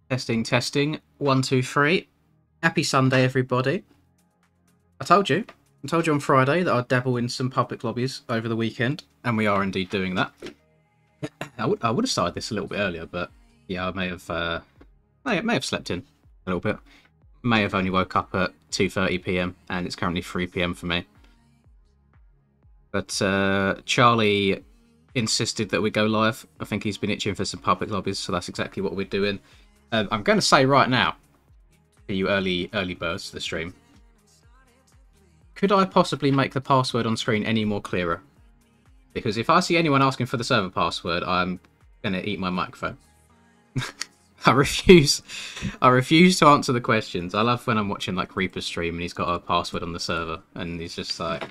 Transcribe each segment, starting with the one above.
Testing, testing. One, two, three. Happy Sunday, everybody. I told you. I told you on Friday that I'd dabble in some public lobbies over the weekend, and we are indeed doing that. I would have started this a little bit earlier, but yeah, I may have slept in a little bit. May have only woke up at 2:30 p.m. and it's currently 3 p.m. for me. But Charlie insisted that we go live. I think he's been itching for some public lobbies, so that's exactly what we're doing. I'm going to say right now, for you early birds to the stream, could I possibly make the password on screen any more clearer? Because if I see anyone asking for the server password, I'm going to eat my microphone. I refuse to answer the questions. I love when I'm watching like Reaper's stream and he's got a password on the server and he's just like,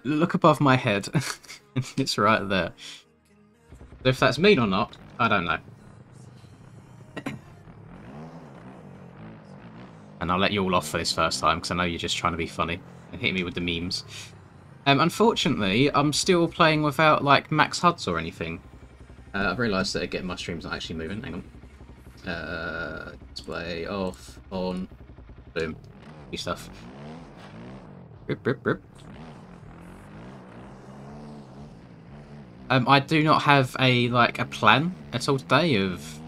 look above my head. It's right there. If that's mean or not, I don't know. And I'll let you all off for this first time because I know you're just trying to be funny and hit me with the memes. Unfortunately, I'm still playing without like max HUDs or anything. I've realised that again my stream's not actually moving. Hang on. Display off, on, boom, new stuff. Rip, rip, rip. I do not have a plan at all today of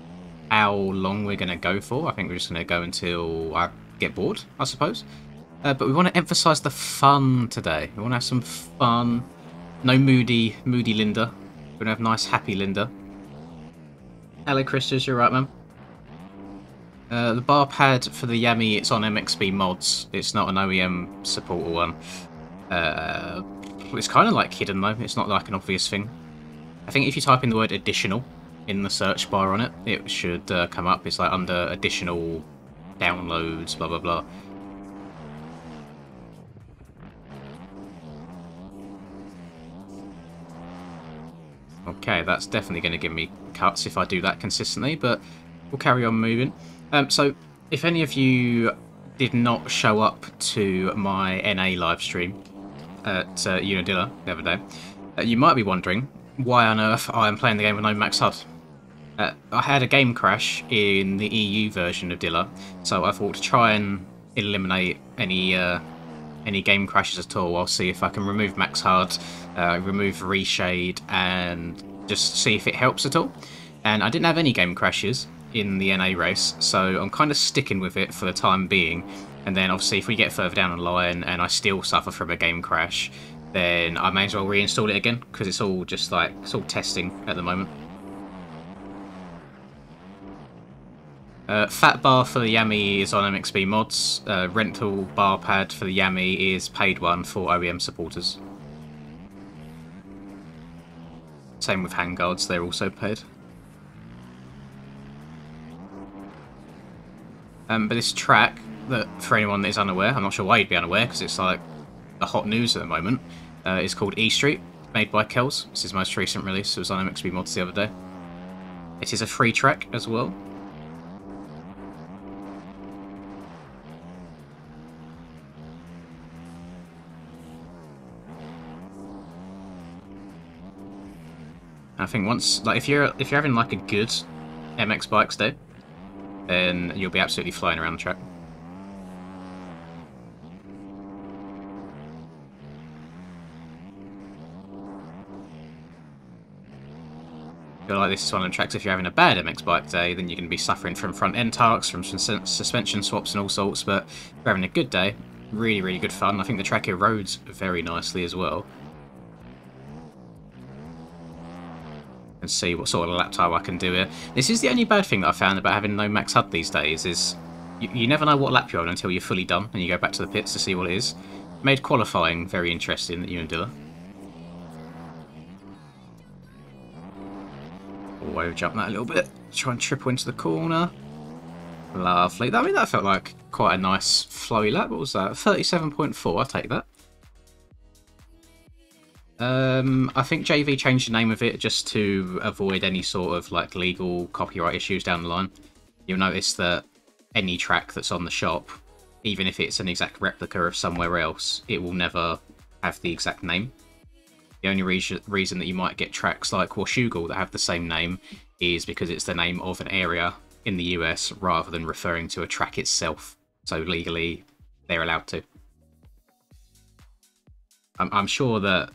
how long we're going to go for. I think we're just going to go until I get bored, I suppose. But we want to emphasise the fun today. We want to have some fun. No moody Linda. We're going to have nice, happy Linda. Hello, Christus, you're right, man. The bar pad for the Yami, it's on MXB mods. It's not an OEM supporter one. It's kind of like hidden, though. It's not like an obvious thing. I think if you type in the word additional in the search bar on it, it should come up. It's like under additional downloads, blah, blah, blah. Okay, that's definitely going to give me cuts if I do that consistently, but we'll carry on moving. So, if any of you did not show up to my NA live stream at Unadilla the other day, you might be wondering why on earth I am playing the game with no max HUD. I had a game crash in the EU version of Dilla, so I thought to try and eliminate any game crashes at all, I'll see if I can remove max HUD, remove reshade, and just see if it helps at all. And I didn't have any game crashes in the NA race, so I'm kind of sticking with it for the time being. And then obviously if we get further down the line and I still suffer from a game crash, then I may as well reinstall it again, because it's all just like, it's all testing at the moment. Fat bar for the Yami is on MXB mods. Rental bar pad for the Yami is paid one for OEM supporters. Same with handguards, they're also paid. But this track, that for anyone that is unaware, I'm not sure why you'd be unaware because it's like the hot news at the moment, is called E Street, made by Kells. This is his most recent release. It was on MXB mods the other day. It is a free track as well. I think once, like, if you're having like a good MX Bikes day, then you'll be absolutely flying around the track. I feel like this is one of the tracks. If you're having a bad MX Bike day, then you're going to be suffering from front end tarks, from suspension swaps and all sorts. But if you're having a good day, really, really good fun. I think the track erodes very nicely as well. And see what sort of lap time I can do here. This is the only bad thing that I found about having no max HUD these days, is you never know what lap you're on until you're fully done and you go back to the pits to see what it is. Made qualifying very interesting at Unadilla. Wave jump that a little bit. Try and triple into the corner. Lovely. I mean, that felt like quite a nice flowy lap. What was that? 37.4, I'll take that. I think JV changed the name of it just to avoid any sort of like legal copyright issues down the line. You'll notice that any track that's on the shop, even if it's an exact replica of somewhere else, it will never have the exact name. The only reason that you might get tracks like Washougal that have the same name is because it's the name of an area in the US rather than referring to a track itself. So legally, they're allowed to. I'm sure that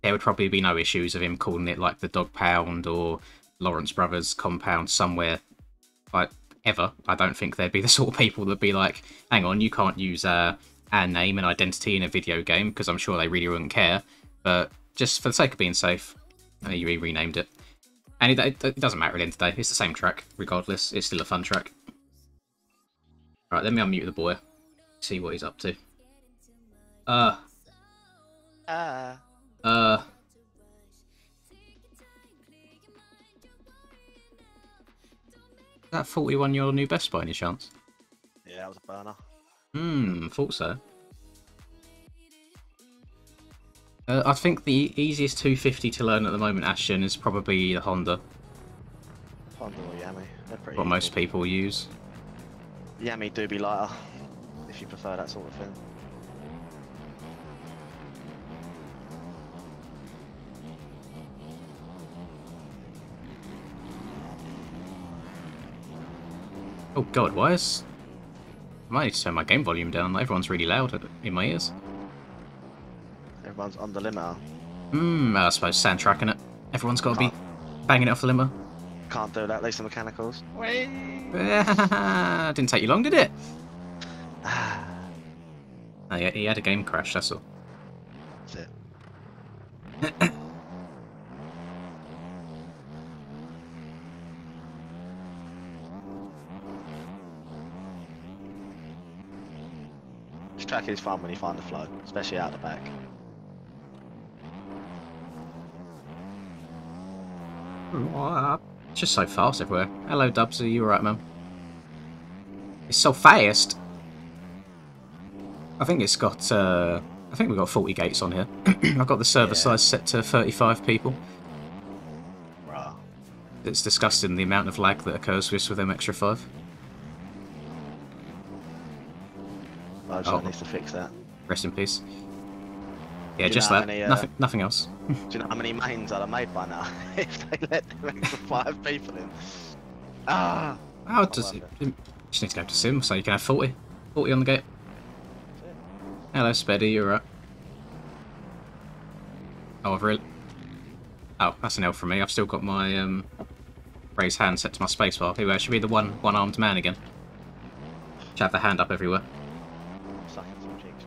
there would probably be no issues of him calling it like the Dog Pound or Lawrence Brothers Compound somewhere, like, ever. I don't think they'd be the sort of people that'd be like, hang on, you can't use our name and identity in a video game, because I'm sure they really wouldn't care. But just for the sake of being safe, you renamed it. And it doesn't matter at the end of the day. It's the same track, regardless. It's still a fun track. Right, let me unmute the boy. See what he's up to. Is that 41 your new best by any chance? Yeah, that was a burner. Thought so. I think the easiest 250 to learn at the moment, Ashton, is probably the Honda. Honda or Yami, they're pretty What easy. most people use. Yami do be lighter, if you prefer that sort of thing. Oh god, why is... I might need to turn my game volume down. Everyone's really loud in my ears. Everyone's on the limiter. I suppose sand tracking it. Everyone's got to be banging it off the limiter. Can't do that, at least the mechanicals. Didn't take you long, did it? Oh, yeah, he had a game crash, that's all. That's it. This track is fun when you find the flow, especially out the back. It's just so fast everywhere. Hello, Dubsy, you alright, man? It's so fast! I think it's got, I think we've got 40 gates on here. I've got the server size set to 35 people. Bruh. It's disgusting the amount of lag that occurs with them extra 5. Virgin needs to fix that. Rest in peace. Yeah, Do you just know that. how many, Nothing else. Do you know how many mains I'd have made by now if they let them extra 5 people in? Ah! How does it? You just need to go to Sim, so you can have 40. 40 on the gate. Hello, Speddy, you're right. Oh, I've really... Oh, that's an L from me. I've still got my raised hand set to my spacebar. Anyway, I should be the one-armed man again. Should have the hand up everywhere. Sucking some cheeks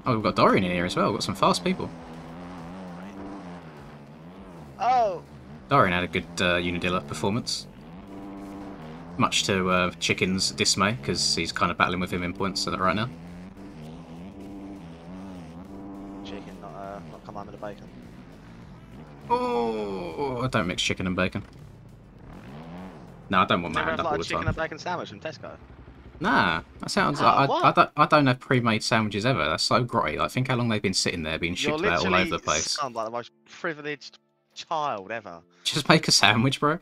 right Oh, we've got Dorian in here as well. We've got some fast people. now. Oh! Dorian had a good Unadilla performance. Much to Chicken's dismay, because he's kind of battling with him in points right now. Chicken, not Commander the Bacon. Oh, I don't mix chicken and bacon. No, I don't want my Never hand had up all like the a chicken time. and bacon sandwich from Tesco. Nah, that sounds Oh, like what? I don't have pre-made sandwiches ever. That's so grotty. Like, think how long they've been sitting there, being You're shipped out all over the literally place. sound like the most privileged child ever. Just make a sandwich, bro.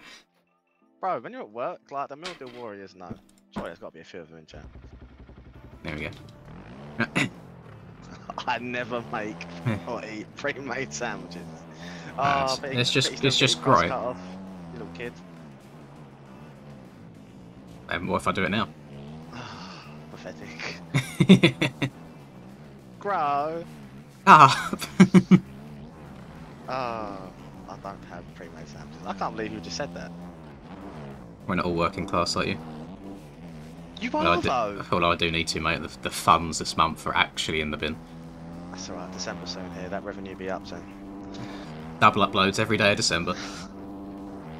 Bro, when you're at work, like the Mill Deal Warriors know. Sorry, there's got to be a few of them in chat. There we go. I never make or eat pre-made sandwiches. Nah, Oh, it's just crust great. cut off, you little kid. What if I do it now? Pathetic. Grow. Ah. Oh, I don't have pre-made sandwiches. I can't believe you just said that. We're not all working class like you. You Although are though. although I do need to, mate. The funds this month are actually in the bin. That's alright, December soon here, that revenue be up soon. Double uploads every day of December.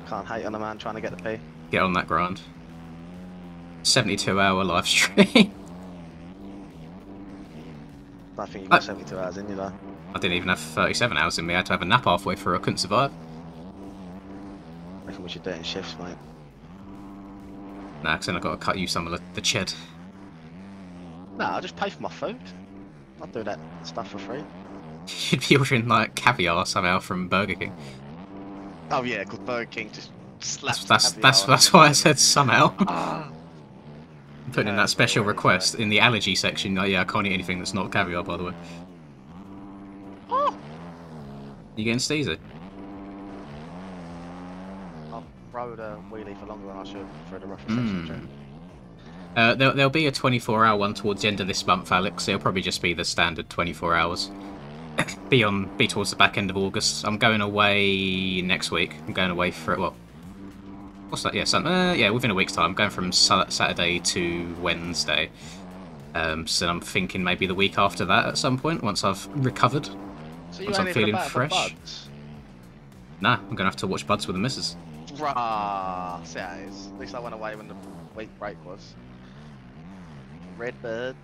Can't hate on a man trying to get the P. Get on that grind. 72-hour live stream. I think you got 72 hours in you though. I didn't even have 37 hours in me. I had to have a nap halfway through. I couldn't survive. I reckon we should do it in shifts, mate. Nah, because then I've got to cut you some of the ched. Nah, I'll just pay for my food. I'll do that stuff for free. You'd be ordering like caviar somehow from Burger King. Oh yeah, because Burger King just slaps That's why I said somehow. Ah. Putting in Yeah, that special right, request in the allergy section. Like, yeah, I can't eat anything that's not caviar, by the way. Oh. You getting steezy? rode a wheelie for longer than I should for the roughest section of track. There'll be a 24-hour one towards the end of this month, Alex. It'll probably just be the standard 24 hours. Be towards the back end of August. I'm going away next week. I'm going away for, well, what's that? Yeah, yeah, within a week's time. I'm going from Saturday to Wednesday. So I'm thinking maybe the week after that at some point, once I've recovered. So you once ain't I'm even feeling about for fresh. Buds? Nah, I'm going to have to watch Buds with the missus. Rah, see how it is. At least I went away when the week break was. Redbird.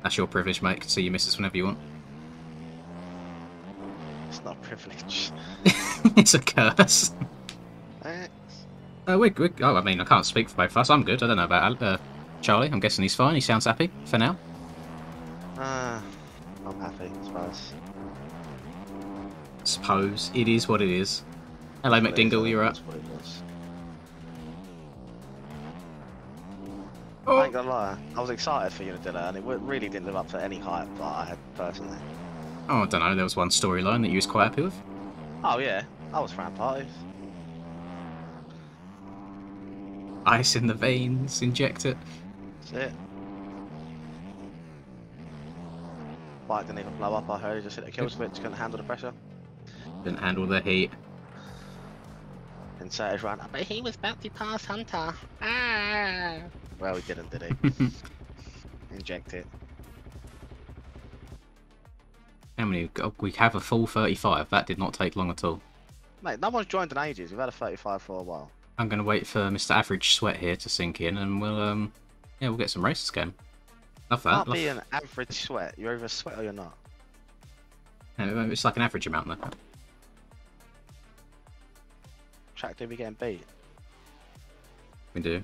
That's your privilege, mate. You can see your missus whenever you want. It's not a privilege. It's a curse. Thanks. I mean, I can't speak for both of us. I'm good. I don't know about Charlie. I'm guessing he's fine. He sounds happy for now. I'm happy, I suppose. Suppose it is what it is. Hello, That's what it is, McDingle. You're up. that's what it was. Oh. I ain't gonna lie, I was excited for Unadilla and it really didn't live up to any hype that I had personally. Oh, I don't know. There was one storyline that you was quite happy with. Oh yeah, I was fan parties. Ice in the veins. Inject it. That's it. Bike didn't even blow up, I heard. He just hit the kill switch, couldn't handle the pressure. Didn't handle the heat. And Saturday ran, but he was about to pass Hunter. Ah. Well, he didn't, did he? Inject it. How many? We have a full 35. That did not take long at all. Mate, no one's joined in ages. We've had a 35 for a while. I'm going to wait for Mr. Average Sweat here to sink in, and we'll we'll get some races going. Love that. Can't be an average sweat. You're either a sweat or you're not. It's like an average amount though. Track do we getting beat? We do.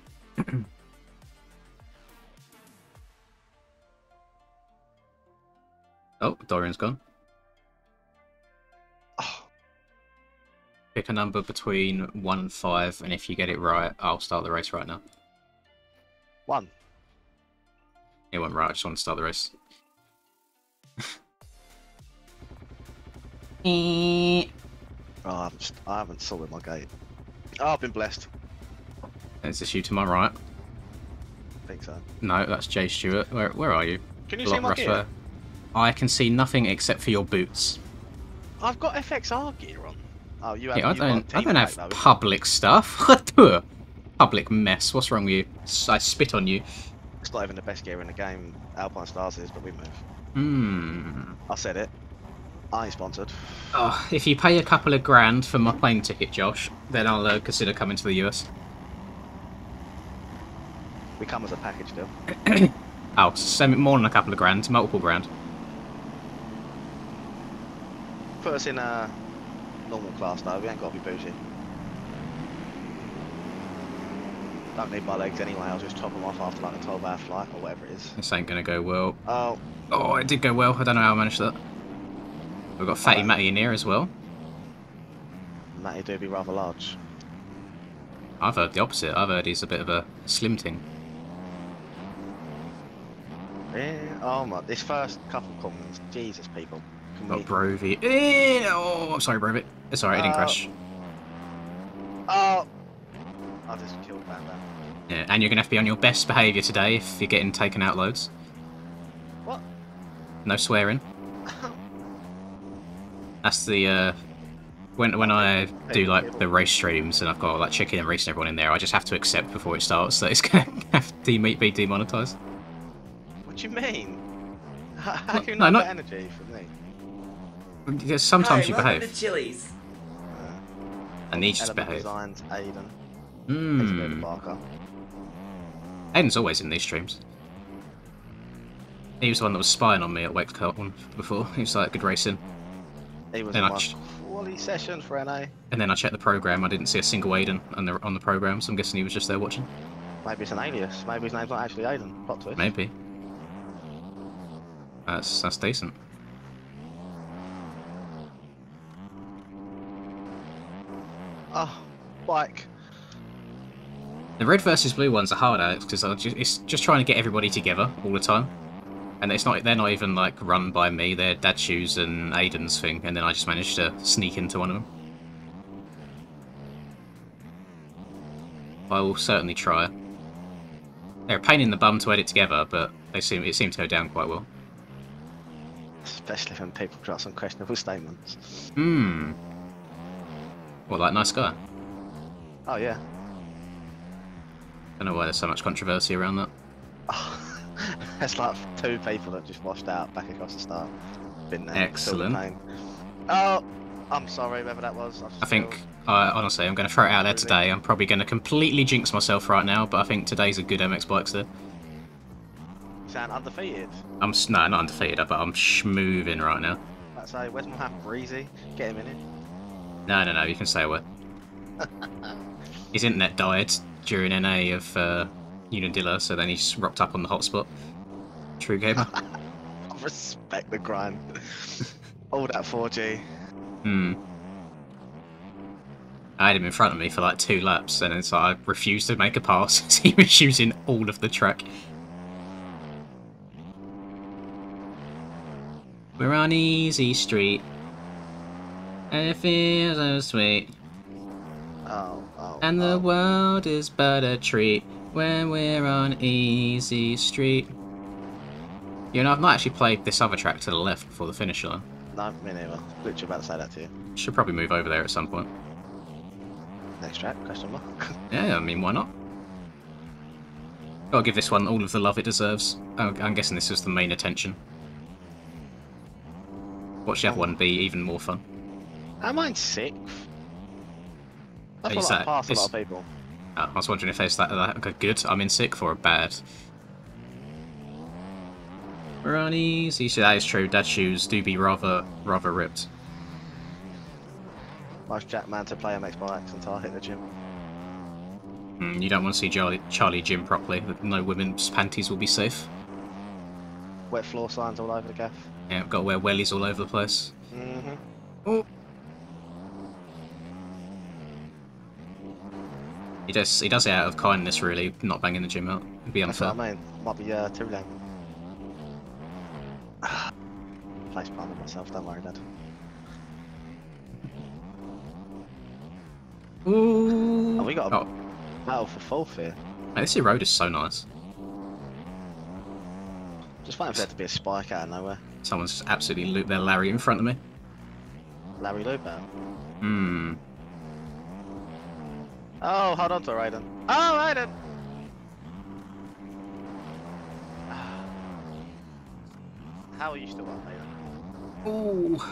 Oh, Dorian's gone. Oh, Pick a number between 1 and 5, and if you get it right, I'll start the race right now. 1. It went right, I just want to start the race. Oh, I haven't sorted my gate. Oh, I've been blessed. Is this you to my right? I think so. No, that's Jay Stewart. Where are you? Can you see my gear? I can see nothing except for your boots. I've got FXR gear on. Oh, you Yeah, haven't. I don't have though, public stuff. Public mess. What's wrong with you? I spit on you. It's not even the best gear in the game. Alpine Stars is, but we move. Hmm. I said it. I ain't sponsored. Oh, if you pay a couple of grand for my plane ticket, Josh, then I'll consider coming to the US. We come as a package deal. Oh, send me more than a couple of grand, multiple grand. Put us in a normal class though. We ain't got to be bougie. Don't need my legs anyway. I'll just chop them off after like a 12-hour flight or whatever it is. This ain't gonna go well. Oh, it did go well. I don't know how I managed that. We've got Fatty Matty in here as well. Matty do be rather large. I've heard the opposite. I've heard he's a bit of a slim ting. Yeah. Oh my! This first couple comments, Jesus, people. Can Got we... Brovy. Oh, I'm sorry, Brovy. It's alright, it didn't crash. Oh! I just killed Van Damme. Yeah, and you're gonna have to be on your best behaviour today if you're getting taken out loads. What? No swearing. That's the when I do like the race streams and I've got like chicken and racing everyone in there, I just have to accept before it starts that it's gonna have to be demonetized. What do you mean? How can you No, not not- get energy from me? Because sometimes you welcome behave. to Chili's. And he just Element behave. Designs, Aiden. David Hmm. Barker. Aiden's always in these streams. He was the one that was spying on me at Wake one before. He was like, good racing. He was Then in I my ch- quality session for NA. And then I checked the program. I didn't see a single Aiden on the program, so I'm guessing he was just there watching. Maybe it's an alias. Maybe his name's not actually Aiden. Plot twist. Maybe. That's decent. Oh, bike. The red versus blue ones are hard, Alex, because it's just trying to get everybody together all the time. And they're not even like run by me. They're Dad Shoes and Aiden's thing, and then I just managed to sneak into one of them. I will certainly try. They're a pain in the bum to edit together, but it seemed to go down quite well. Especially when people drop some questionable statements. Hmm. What, like nice guy? Oh yeah. Don't know why there's so much controversy around that. It's like 2 people that just washed out back across the start. Been there. Excellent. Oh, I'm sorry, whoever that was. I think, honestly, I'm going to throw it out there today. I'm probably going to completely jinx myself right now, but I think today's a good MX Bikes day. You sound undefeated. No, not undefeated, but I'm schmoving right now. Let's say, where's my hat? Breezy? Get him in it. No, you can stay away. His internet died during NA of Unadilla, so then he just rocked up on the hotspot. True gamer. I respect the grind. All that 4G. I had him in front of me for like 2 laps, and then so I refused to make a pass, so he was using all of the track. We're on easy street, and it feels so sweet. And the world is but a treat when we're on easy street. You know, I've not actually played this other track to the left before the finish line. No, me neither. Literally about to say that to you. Should probably move over there at some point. Next track, question mark. Yeah, I mean, why not? Gotta give this one all of the love it deserves. I'm guessing this was the main attention. Watch the other one be even more fun. Am I in 6th? I Is feel like that- I passed a lot is- of people. I was wondering if there's that like a good I'm in sick or a bad. We're on easy. So that is true. Dad's shoes do be rather ripped. Nice Jackman to play MX Bikes until I hit the gym. You don't want to see Charlie gym properly. No women's panties will be safe. Wet floor signs all over the gaff. Yeah, got to wear wellies all over the place. Mm-hmm. Oh. He does it out of kindness, really, not banging the gym out. It'd be That's unfair. what I mean. Might be too late. Place planted myself, don't worry, Dad. Ooh. Oh, we got a battle for 4th here. Mate, this road is so nice. Just waiting for there to be a spike out of nowhere. Someone's just absolutely looped their Larry in front of me. Larry Loopout. Hmm. Oh, hold on to Raiden. Oh, Raiden! How are you still up, Raiden? Ooh.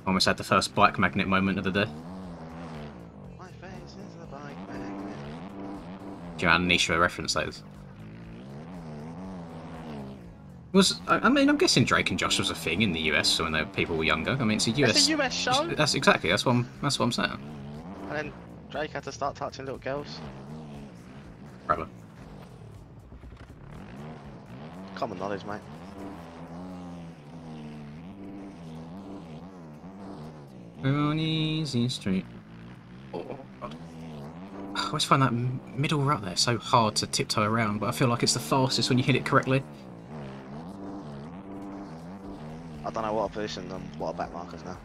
Almost had the first bike magnet moment of the day. My face is a bike magnet. Do you know how niche of a reference that is? I mean, I'm guessing Drake and Josh was a thing in the US when people were younger. I mean, it's a US. It's a US show. That's exactly. That's what I'm saying. And then Drake had to start touching little girls. Brother. Common knowledge, mate. We're on easy street. Oh, God. I always find that middle rut there so hard to tiptoe around, but I feel like it's the fastest when you hit it correctly. I don't know what position and what are back markers now.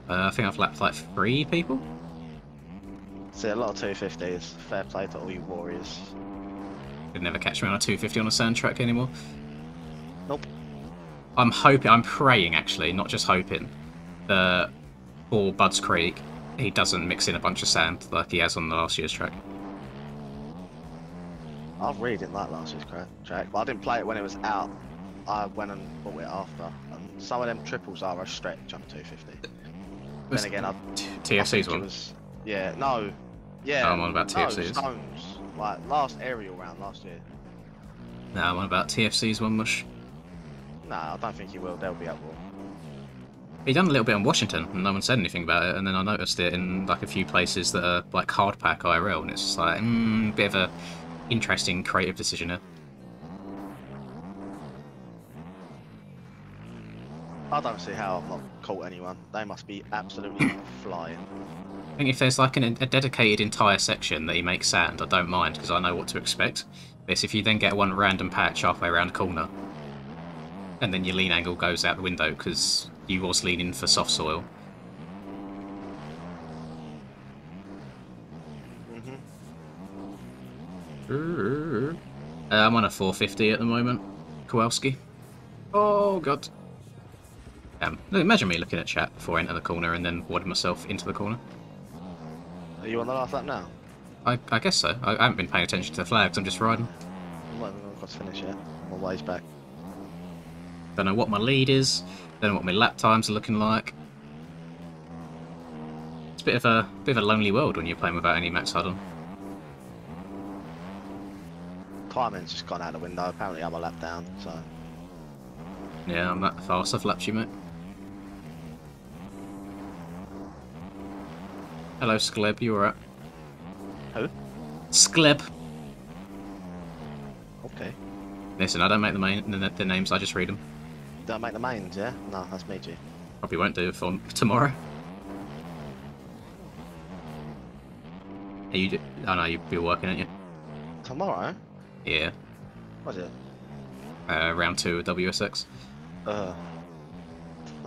I think I've lapped like 3 people. See, a lot of 250s. Fair play to all you warriors. You'd never catch me on a 250 on a sand track anymore. Nope. I'm praying actually, not just hoping, that for Bud's Creek he doesn't mix in a bunch of sand like he has on the last year's track. I really didn't like last year's track, but I didn't play it when it was out. I went and bought it after. And some of them triples are a stretch on 250. Then again, TFC's one. Yeah, no. Yeah. Oh, I'm on about TFC's. No, Stones. Like, last aerial round last year. No, I'm on about TFC's one, mush. Nah, I don't think he will. They'll be up. He done a little bit on Washington, and no one said anything about it, and then I noticed it in like a few places that are like hard pack IRL, and it's just like, bit of a interesting creative decision there. I don't see how I've not caught anyone. They must be absolutely flying. I think if there's like a dedicated entire section that he makes sand, I don't mind because I know what to expect. But if you then get one random patch halfway around a corner, and then your lean angle goes out the window because you was leaning for soft soil. I'm on a 450 at the moment. Kowalski. Oh, God. Look, imagine me looking at chat before I enter the corner and then wadding myself into the corner. Are you on the last lap now? I guess so. I haven't been paying attention to the flags, I'm just riding. I'm not even got to finish yet. I'm a ways back. Don't know what my lead is, don't know what my lap times are looking like. It's a bit of a lonely world when you're playing without any Max HUD on. Timing's just gone out the window. Apparently I'm a lap down, so... Yeah, I'm that fast, I've lapped you, mate. Hello, Skleb, you alright? Who? Skleb! Okay. Listen, I don't make the names, I just read them. Do I make the mains, yeah? No, that's me, G. Probably won't do it for tomorrow. Oh no, you'll be working, aren't you? Tomorrow? Yeah. What's it? Round 2 of WSX. I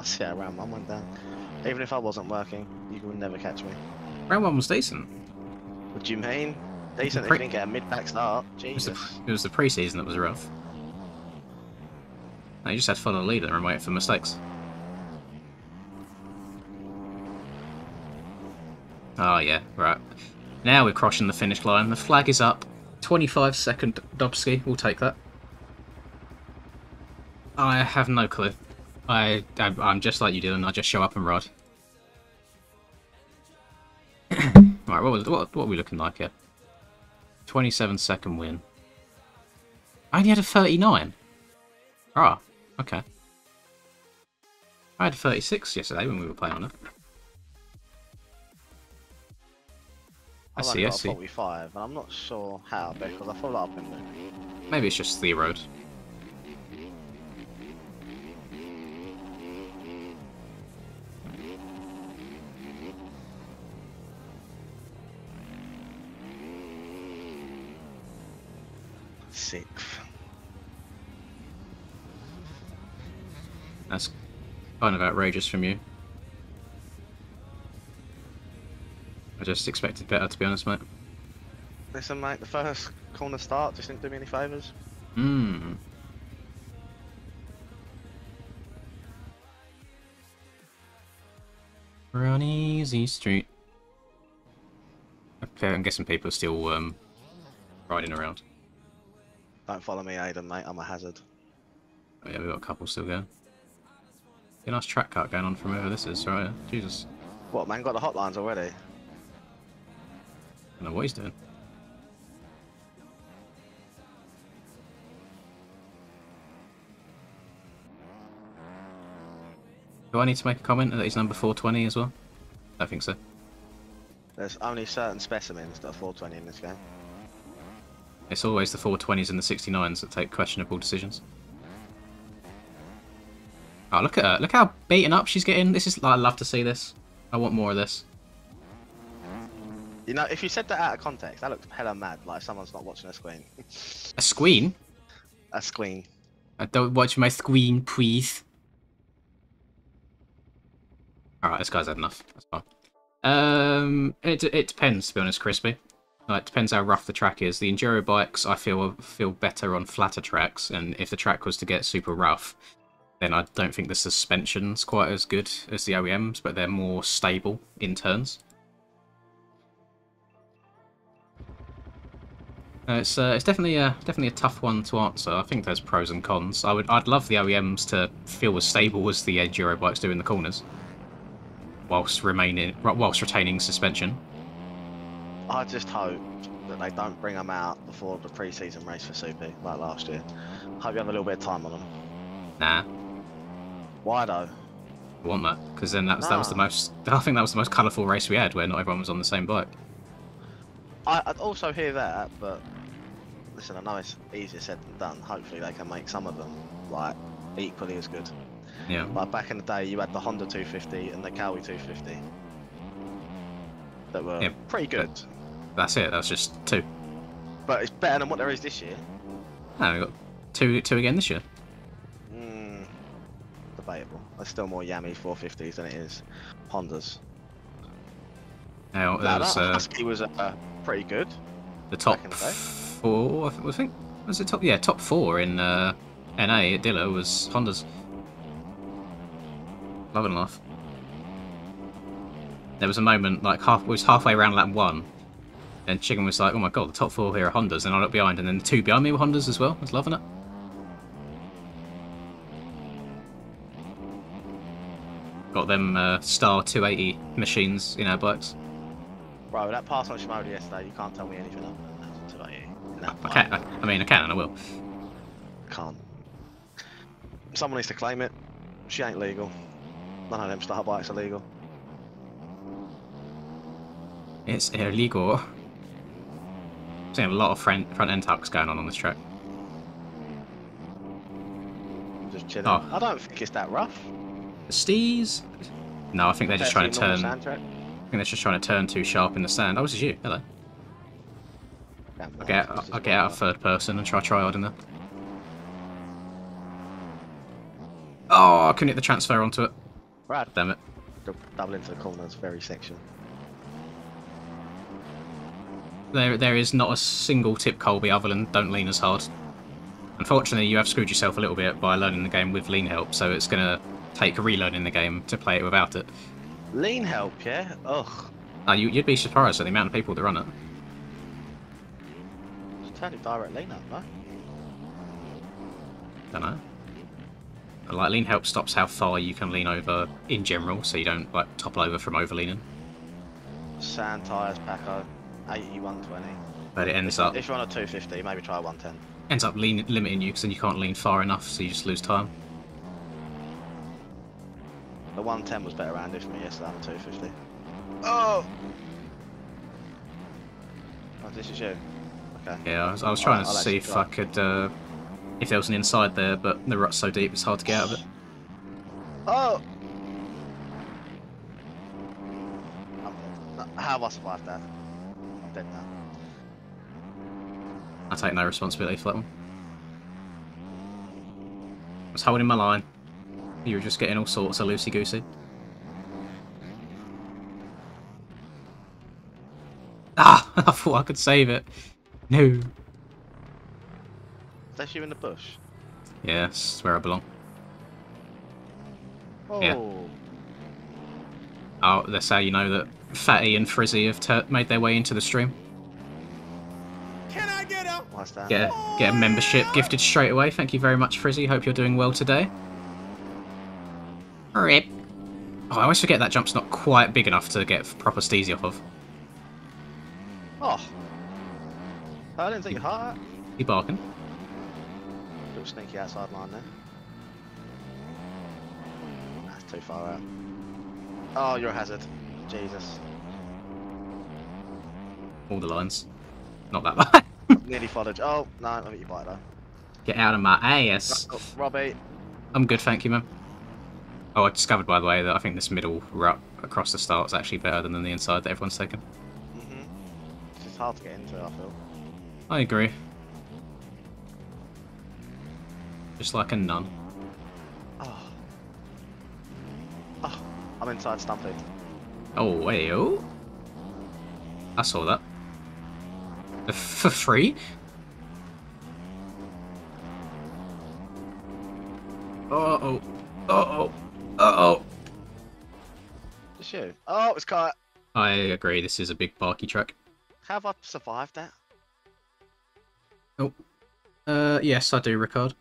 see how round 1 went down. Even if I wasn't working, you would never catch me. Round 1 was decent. What do you mean? Decent if you didn't get a mid-pack start. Jesus. It was the pre-season that was rough. No, you just had to follow the leader and wait for mistakes. Oh yeah, right. Now we're crossing the finish line. The flag is up. 25-second Dobski. We'll take that. I have no clue. I'm just like you, Dylan. I just show up and ride. Right, what are we looking like here? 27-second win. I only had a 39. Ah, okay. I had a 36 yesterday when we were playing on it. I see, I see. 45, and I'm not sure how, because I feel like I've been there. Maybe it's just the road. Sixth. That's kind of outrageous from you. I just expected better, to be honest, mate. Listen, mate, the first corner start just didn't do me any favours. Hmm. We're on Easy Street. Okay, I'm guessing people are still riding around. Don't follow me, Aiden, mate. I'm a hazard. Oh yeah, we've got a couple still going. A nice track cut going on from wherever this is, right? Jesus. What, man? Got the hotlines already? I don't know what he's doing. Do I need to make a comment that he's number 420 as well? I think so. There's only certain specimens that are 420 in this game. It's always the 420s and the 69s that take questionable decisions. Oh, look at her. Look how beaten up she's getting. This is... I love to see this. I want more of this. You know, if you said that out of context, that looks hella mad, like someone's not watching a screen. A squeen? A screen. I don't watch my screen, please. Alright, this guy's had enough. That's fine. It depends, to be honest, Crispy. Like, it depends how rough the track is. The enduro bikes, I feel better on flatter tracks, and if the track was to get super rough, then I don't think the suspension's quite as good as the OEMs, but they're more stable in turns. It's definitely a tough one to answer. I think there's pros and cons. I'd love the OEMs to feel as stable as the enduro bikes do in the corners, whilst retaining suspension. I just hope that they don't bring them out before the pre-season race for Soupy, like last year. Hope you have a little bit of time on them. Nah. Why though? I want that, because then that was the most. I think that was the most colourful race we had, where not everyone was on the same bike. I'd also hear that, but listen, I know it's easier said than done. Hopefully they can make some of them like equally as good. Yeah. Like back in the day, you had the Honda 250 and the Cowie 250 that were pretty good. That's it. That's just two. But it's better than what there is this year. No, we got two again this year. Debatable. There's still more Yami 450s than it is Hondas. Now, Husky was pretty good. The top back in the day. 4. I think was it top? Yeah, top 4 in NA at Dilla was Hondas. Love and laugh. There was a moment like it was halfway around lap 1, and Chicken was like, "Oh my god, the top 4 here are Hondas," and I looked behind, and then the 2 behind me were Hondas as well. I was loving it. Got them Star 280 machines in our bikes. Bro, that pass on Shimoda yesterday, you can't tell me anything other than that's today. I can. I mean, I can and I will. Can't. Someone needs to claim it. She ain't legal. None of them star bikes are legal. It's illegal. I'm seeing a lot of front end tucks going on this track. Just chilling. Oh. I don't think it's that rough. The Stees? No, I think they're just trying to turn. Sand track. I think they're just trying to turn too sharp in the sand. Oh, this is you. Hello. I'll get out of third person and try hard in there. Oh, I couldn't hit the transfer onto it. Brad. Damn it. Double into the corners, very section. There is not a single tip Colby other than don't lean as hard. Unfortunately, you have screwed yourself a little bit by learning the game with lean help, so it's going to take relearning the game to play it without it. Lean help, yeah? Ugh. Oh, you'd be surprised at the amount of people that run it. Just turn it direct lean up, no? Don't know. Like, lean help stops how far you can lean over in general, so you don't like topple over from over leaning. Sand tyres, Paco, 80, 120. But it ends up If you're on a 250, maybe try 110. ends up limiting you because then you can't lean far enough, so you just lose time. The 110 was better handy for me yesterday than the 250. Oh! Oh, this is you. Okay. Yeah, I was trying to I'll see if I could, if there was an inside there, but the rut's so deep it's hard to get out of it. Oh! How have I survived that? I'm dead now. I take no responsibility for that one. I was holding my line. You were just getting all sorts of loosey-goosey. Ah! I thought I could save it. No. That's you in the bush? Yeah, that's where I belong. Oh. Yeah. Oh, that's how you know that Fatty and Frizzy have made their way into the stream. Can I get up? What's that? Get a membership gifted straight away. Thank you very much, Frizzy. Hope you're doing well today. Rip. Oh, I always forget that jump's not quite big enough to get proper steezy off of. Oh. I didn't think you'd heart that. You barking? Little sneaky outside line there. That's too far out. Oh, you're a hazard. Jesus. All the lines. Not that bad. Nearly followed. Oh, no, I think you bite though. Get out of my ass. Oh, Robbie. I'm good, thank you, man. Oh, I discovered, by the way, that I think this middle rut across the start is actually better than the inside that everyone's taken. It's just hard to get into, I feel. I agree. Just like a nun. Oh. Oh, I'm inside Stumpy. Oh, hey, oh. I saw that. For free? Uh-oh. Uh-oh. Uh-oh. Just you. Oh, it's caught. I agree, this is a big barky track. How have I survived that? Oh. Yes, I do, Ricard.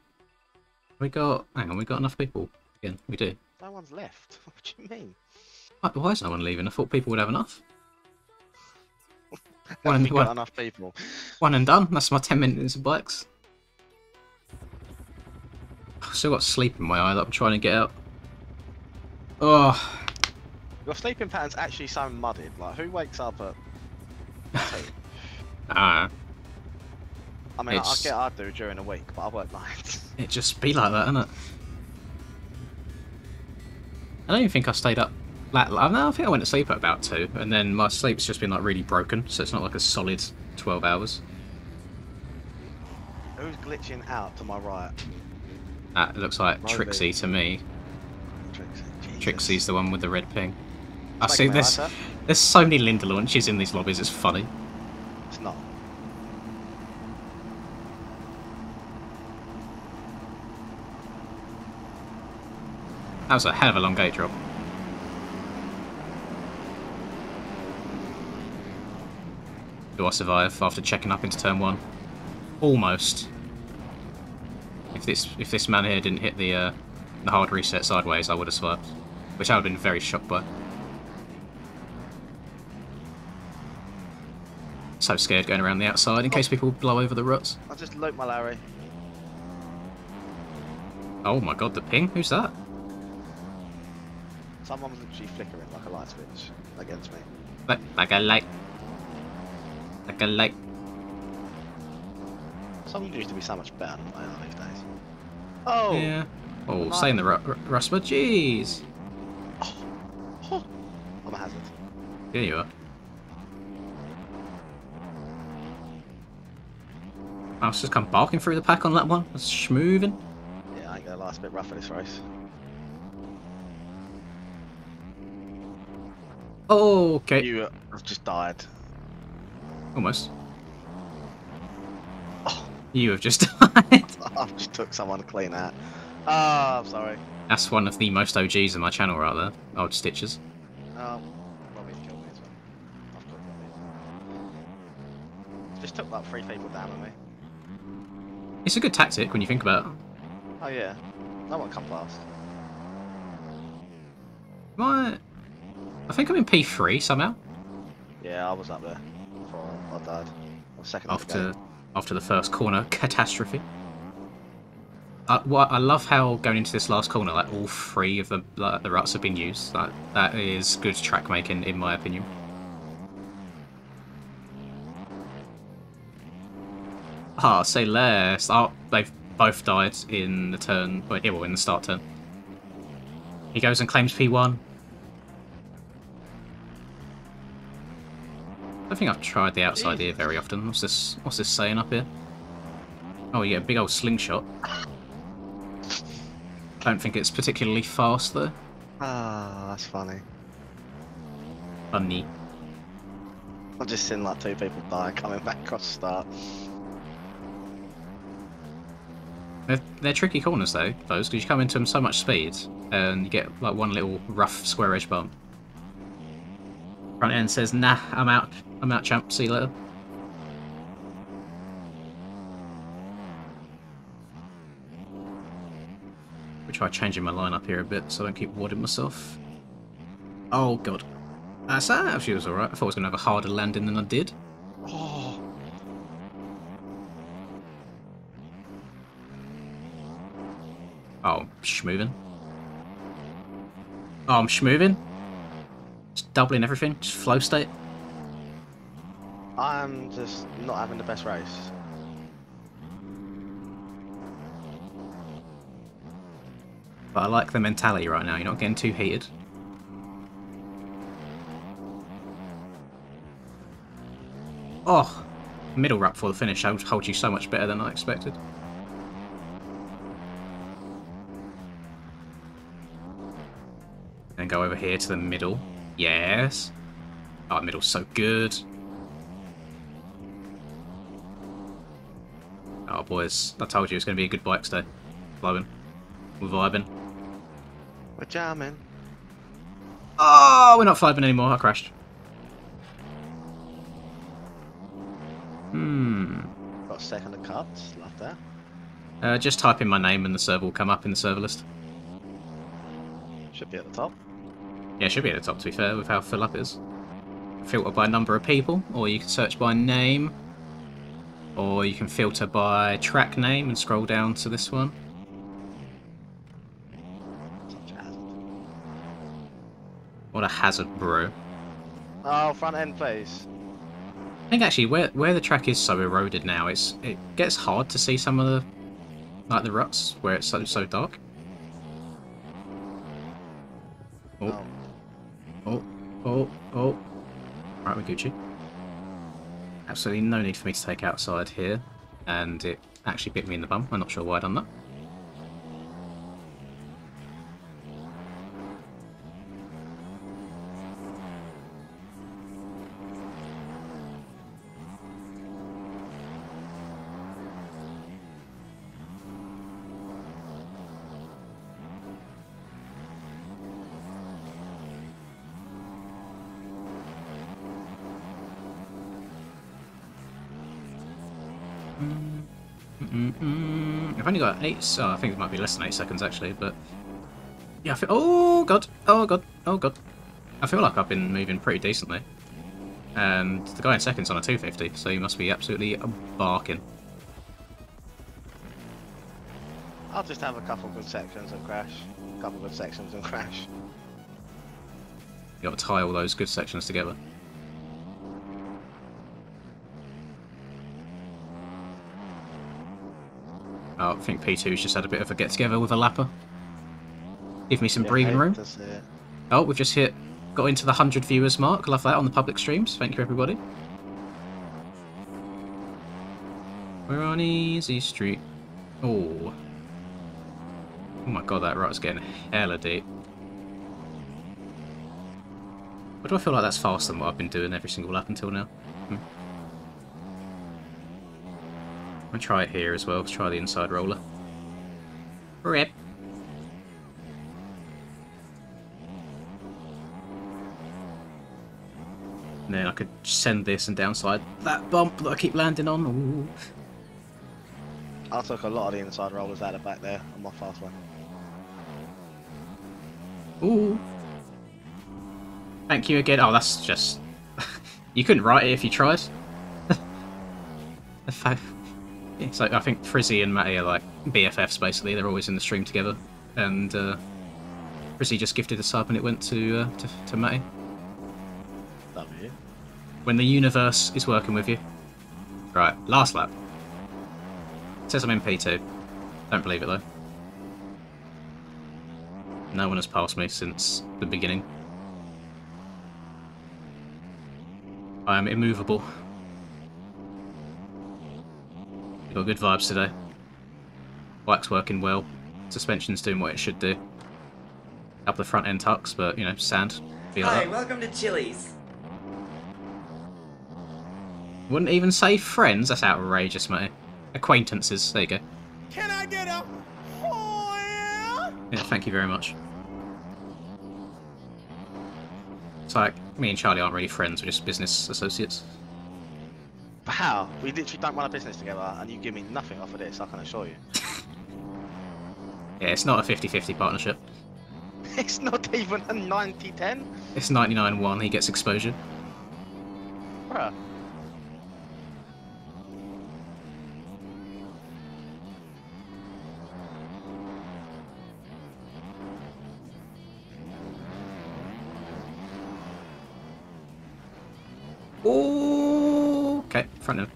We got... Hang on, we got enough people. Again, we do. No one's left. What do you mean? Why is no one leaving? I thought people would have enough. We got enough people. One and done. That's my 10 minutes of bikes. I've still got sleep in my eye that I'm trying to get out. Oh. Your sleeping pattern's actually so mudded. Like, who wakes up at 2? Ah. I mean, I get I do during the week, but I work nights. It just be like that, innit? I don't even think I stayed up. I think I went to sleep at about 2, and then my sleep's just been like really broken, so it's not like a solid 12 hours. Who's glitching out to my right? That looks like Moby. Trixie to me. Trixie. Jesus. Trixie's the one with the red ping. I It's see making me this. like There's so many Linda launches in these lobbies. It's funny. It's not. That was a hell of a long gate drop. Do I survive after checking up into turn 1? Almost. If this man here didn't hit the hard reset sideways, I would have survived. Which I would have been very shocked by. So scared going around the outside in case people blow over the ruts. I just looped my Larry. Oh my god, the ping? Who's that? Someone was literally flickering like a light switch against me. Like a light. Like a light. Someone used to be so much better than I am these days. Oh! Yeah. Oh, saying the rust, but jeez. Oh. I'm a hazard. Here you are. I was just come barking through the pack on that one. That's schmoovin'. Yeah, I ain't gonna lie, it's a bit rough for this race. Oh, okay. You have just died. Almost. Oh, You have just died. I've just took someone clean out. Ah, I'm sorry. That's one of the most OGs in my channel right there. Old Stitches. Robbie's killed me as well. I've killed Robbie. Just took like 3 people down on me. It's a good tactic when you think about it. Oh yeah. No one come past. I think I'm in P3 somehow. Yeah, I was up there before I died. I was second at the gate. After the first corner catastrophe. I love how going into this last corner, like all 3 of the ruts have been used. That is good track making, in my opinion. Ah, say less. Oh, they've both died in the turn. Well, in the start turn. He goes and claims P1. I don't think I've tried the outside here very often. What's this saying up here? Oh, you get a big old slingshot. Don't think it's particularly fast though. Ah, that's funny. Funny. I've just seen like 2 people die coming back across the start. They're tricky corners though, those, because you come into them so much speed, and you get like one little rough square edge bump. Front end says, nah, I'm out, champ, see you later. We'll try changing my line up here a bit so I don't keep wadding myself. Oh god. That actually was alright. I thought I was going to have a harder landing than I did. Oh. Oh, I'm schmoovin'. Oh, I'm schmoovin'. Just doubling everything, just flow state. I'm just not having the best race. But I like the mentality right now, you're not getting too heated. Oh, middle wrap for the finish holds you so much better than I expected. Then go over here to the middle. Yes. Oh, middle's so good. Oh, boys, I told you it's going to be a good bikes day. Flowing. We're vibing. We're jamming. Oh, we're not vibing anymore. I crashed. Got a second of cuts, love that. Just type in my name and the server will come up in the server list. Should be at the top. Yeah, it should be at the top, to be fair, with how full up it is. Filter by number of people, or you can search by name, or you can filter by track name and scroll down to this one. Such a hazard. What a hazard, bro. Oh, front end, please. I think actually where the track is so eroded now, it gets hard to see some of the ruts where it's so dark. Oh. Oh. Right, we're Gucci. Absolutely no need for me to take outside here. And it actually bit me in the bum. I'm not sure why I done that. I've only got 8. Oh, I think it might be less than 8 seconds actually, but yeah. Oh god! Oh god! Oh god! I feel like I've been moving pretty decently, and the guy in second's on a 250, so he must be absolutely barking. I'll just have a couple good sections and crash. A couple good sections and crash. You got to tie all those good sections together. Oh, I think P2's just had a bit of a get-together with a lapper. Give me some breathing room. Oh, we've just got into the 100 viewers mark. Love that on the public streams. Thank you, everybody. We're on Easy Street. Oh. Oh my god, that right's getting hella deep. Why do I feel like that's faster than what I've been doing every single lap until now? I'm gonna try it here as well. Let's try the inside roller. Rip. And then I could send this and downside that bump that I keep landing on. Ooh. I took a lot of the inside rollers out of back there on my fast one. Ooh. Thank you again. Oh, that's just... you couldn't write it if you tried. So I think Frizzy and Matty are like BFFs basically. They're always in the stream together. And Frizzy just gifted a sub and it went to Matty. Love you. When the universe is working with you. Right, last lap. It says I'm in P2. Don't believe it though. No one has passed me since the beginning. I am immovable. You've got good vibes today. Bike's working well. Suspension's doing what it should do. Up the front end tucks, but you know, sand. Hi, welcome to Chili's. Wouldn't even say friends. That's outrageous, mate. Acquaintances. There you go. Can I get a oh yeah? Yeah, thank you very much. It's like me and Charlie aren't really friends. We're just business associates. But how? We literally don't run a business together, and you give me nothing off of this. I can assure you. Yeah, it's not a 50-50 partnership. It's not even a 90-10. It's 99-1. He gets exposure. Bruh. Oh, okay, front end.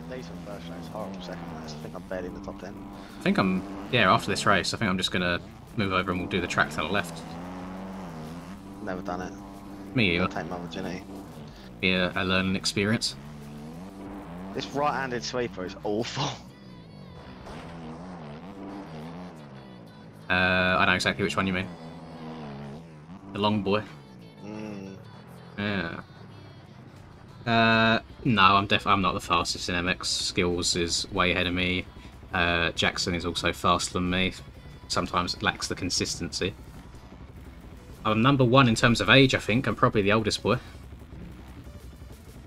Decent first race, horrible second race. I think I'm barely in the top 10. I think I'm, yeah, after this race, I think I'm just going to move over and we'll do the track to the left. Never done it. Me either. I'll take my virginity. Be a learning experience. This right-handed sweeper is awful. I know exactly which one you mean. The long boy. Yeah. No, I'm not the fastest in MX. Skills is way ahead of me. Jackson is also faster than me. Sometimes lacks the consistency. I'm number 1 in terms of age, I think. I'm probably the oldest boy.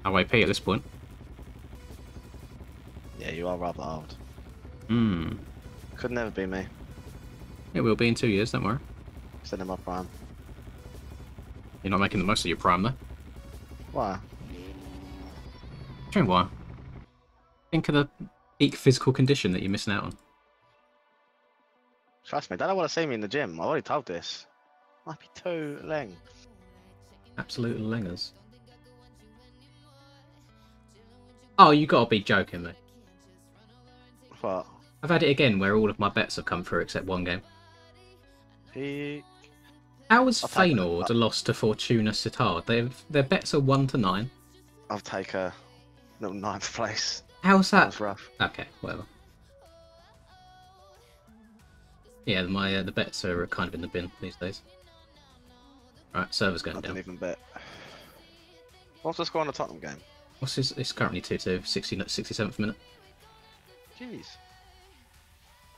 OAP at this point. Yeah, you are rather old. Could never be me. It will be in 2 years, don't worry. Still in my prime. You're not making the most of your prime, though. Why? Tell me why. Think of the peak physical condition that you're missing out on. Trust me, they don't want to see me in the gym. I already told this. Might be too leng. Absolute lengers. Oh, you gotta be joking me. What? I've had it again where all of my bets have come through except one game. Peak. How has I'll take Feyenoord lost to Fortuna Sittard? Their bets are 1-9. I'll take a little 9th place. How's that? That's rough. Okay, whatever. Yeah, the bets are kind of in the bin these days. Right, server's going I down. didn't even bet. What's the score on the Tottenham game? What's this? It's currently 2-2, 67th minute. Jeez.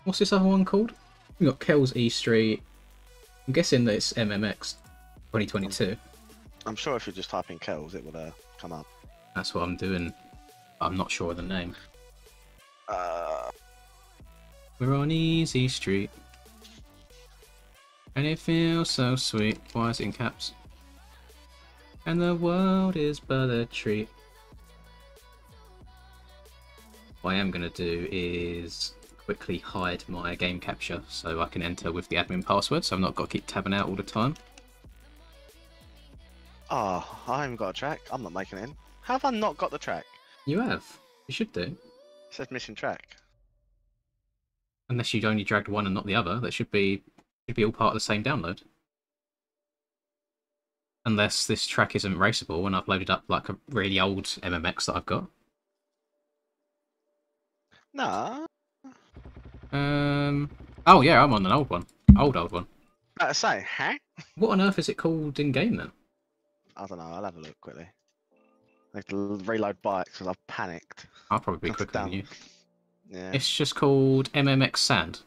What's this other one called? We got Kells E Street. I'm guessing that it's MMX 2022. I'm sure if you just type in Kells, it would come up. That's what I'm doing. I'm not sure of the name. We're on Easy Street. And it feels so sweet. Why is it in caps? And the world is but a treat. What I am going to do is quickly hide my game capture so I can enter with the admin password, so I've not got to keep tabbing out all the time. Oh, I haven't got a track. I'm not making it in. How have I not got the track? You have. You should do. It says missing track. Unless you'd only dragged one and not the other. That should be all part of the same download. Unless this track isn't raceable and I've loaded up like a really old MMX that I've got. No. Oh yeah, I'm on an old one. Old one. I say, huh? What on earth is it called in game then? I don't know. I'll have a look quickly. I have to reload bikes because I've panicked. I'll probably be That's quicker than dumb. you. Yeah. It's just called MMX Sand.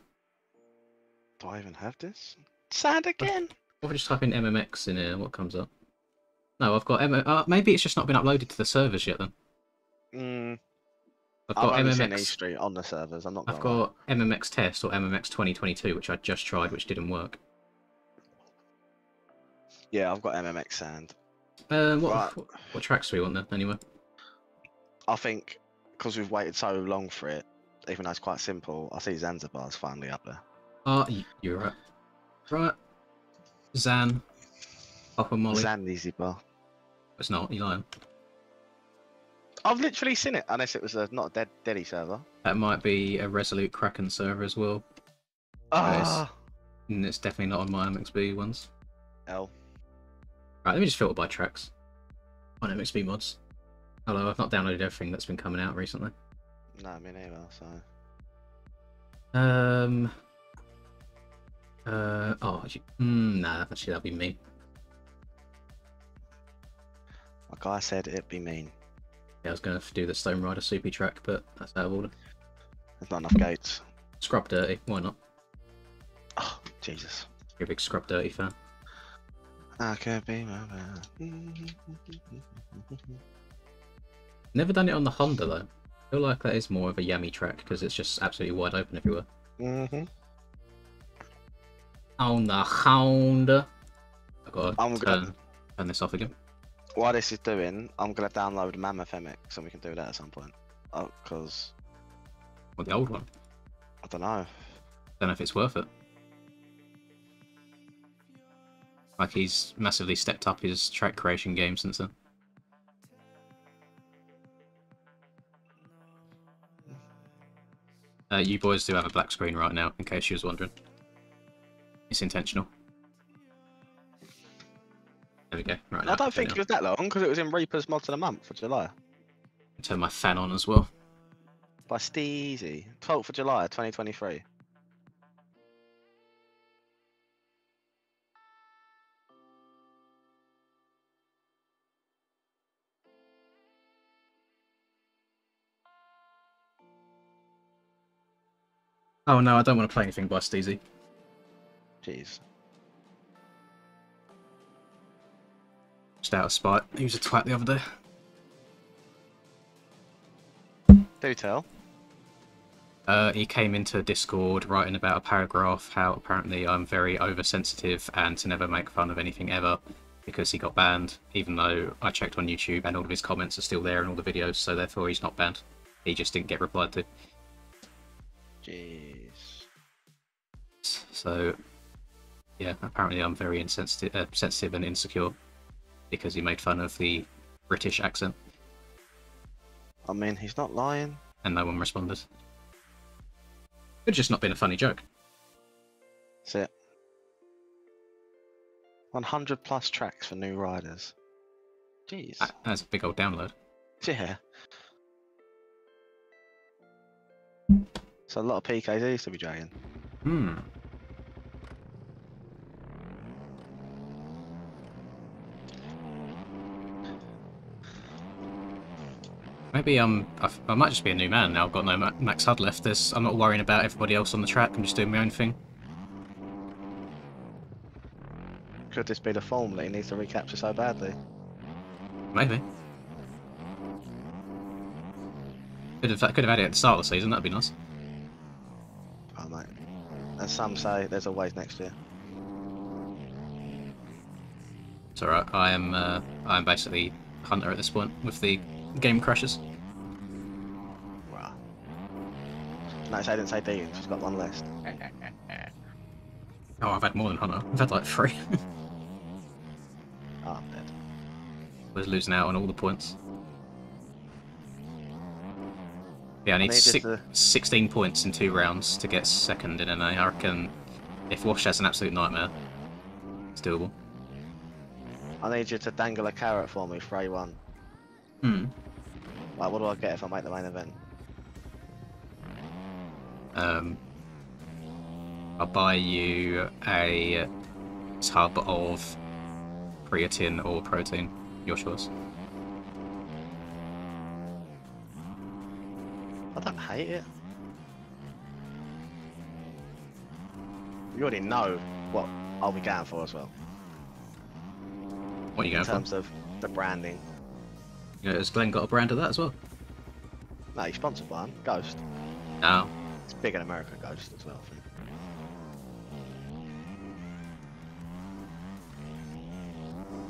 Do I even have this? Sand again? What if I just type in MMX in here? What comes up? No, I've got maybe it's just not been uploaded to the servers yet then. I've got I've only seen MMX. East Street on the servers. I'm not. I've gonna lie. got MMX Test or MMX 2022, which I just tried, which didn't work. Yeah, I've got MMX Sand. What tracks do we want then? Anyway. I think because we've waited so long for it, even though it's quite simple, I see Zanzibar's finally up there. You're right. Right. Zan. Papa Molly. Zanzibar. It's not. You lying? I've literally seen it, unless it was not a Deddy server. That might be a Resolute Kraken server as well. Ah. And it's definitely not on my MXB ones. L. Right, let me just filter by tracks on MXB mods. Although I've not downloaded everything that's been coming out recently. No, me neither. So. Nah, actually that'll be me. Like I said, it'd be mean. Yeah, I was going to do the Stone Rider Soupy track, but that's out of order. There's not enough gates. Scrub Dirty, why not? Oh, Jesus. You're a big Scrub Dirty fan. I could be my man. Never done it on the Honda though. I feel like that is more of a yummy track because it's just absolutely wide open everywhere. On the Honda. I've got to turn this off again. While this is doing, I'm gonna download Mammoth MX and we can do that at some point. Because Or the old one. I don't know. Don't know if it's worth it. Like he's massively stepped up his track creation game since then. You boys do have a black screen right now, in case you was wondering. It's intentional. There we go. Right, I don't think it was that long because it was in Reaper's Mods of the Month for July. Turn my fan on as well. By Steezy. 12th of July 2023. Oh no, I don't want to play anything by Steezy. Jeez. Just out of spite. He was a twat the other day. Do tell. He came into Discord writing about a paragraph how apparently I'm very oversensitive and to never make fun of anything ever because he got banned, even though I checked on YouTube and all of his comments are still there in all the videos, so therefore he's not banned. He just didn't get replied to. Jeez. So, yeah, apparently I'm very insensitive, sensitive and insecure because he made fun of the British accent I mean, he's not lying. and no one responded. Could just not been a funny joke. That's it. 100 plus tracks for new riders. Jeez. That's a big old download. Yeah. So a lot of PKZs to be dragging. Hmm. Maybe I might just be a new man now. I've got no max HUD left. I'm not worrying about everybody else on the track. I'm just doing my own thing. Could this be the form that he needs to recapture so badly? Maybe. Could have had it at the start of the season. That'd be nice. Oh mate. And some say there's always next year. It's alright. I am basically Hunter at this point with the game crashes. Wow. No, I didn't say Dean. She's got one list. Oh, I've had more than Hunter. I've had like 3. Oh, I'm dead. Was losing out on all the points. Yeah, I need needed to- 16 points in 2 rounds to get second in NA. I reckon if Wash has an absolute nightmare, it's doable. I need you to dangle a carrot for me for A1. Hmm. Like, what do I get if I make the main event? I'll buy you a tub of creatine or protein. Your choice. I don't hate it. You already know what I'll be going for as well. What are you In going for? terms of the branding. Yeah, has Glenn got a brand of that as well? No, he's sponsored by him. Ghost. No. It's big in America, Ghost as well, I think.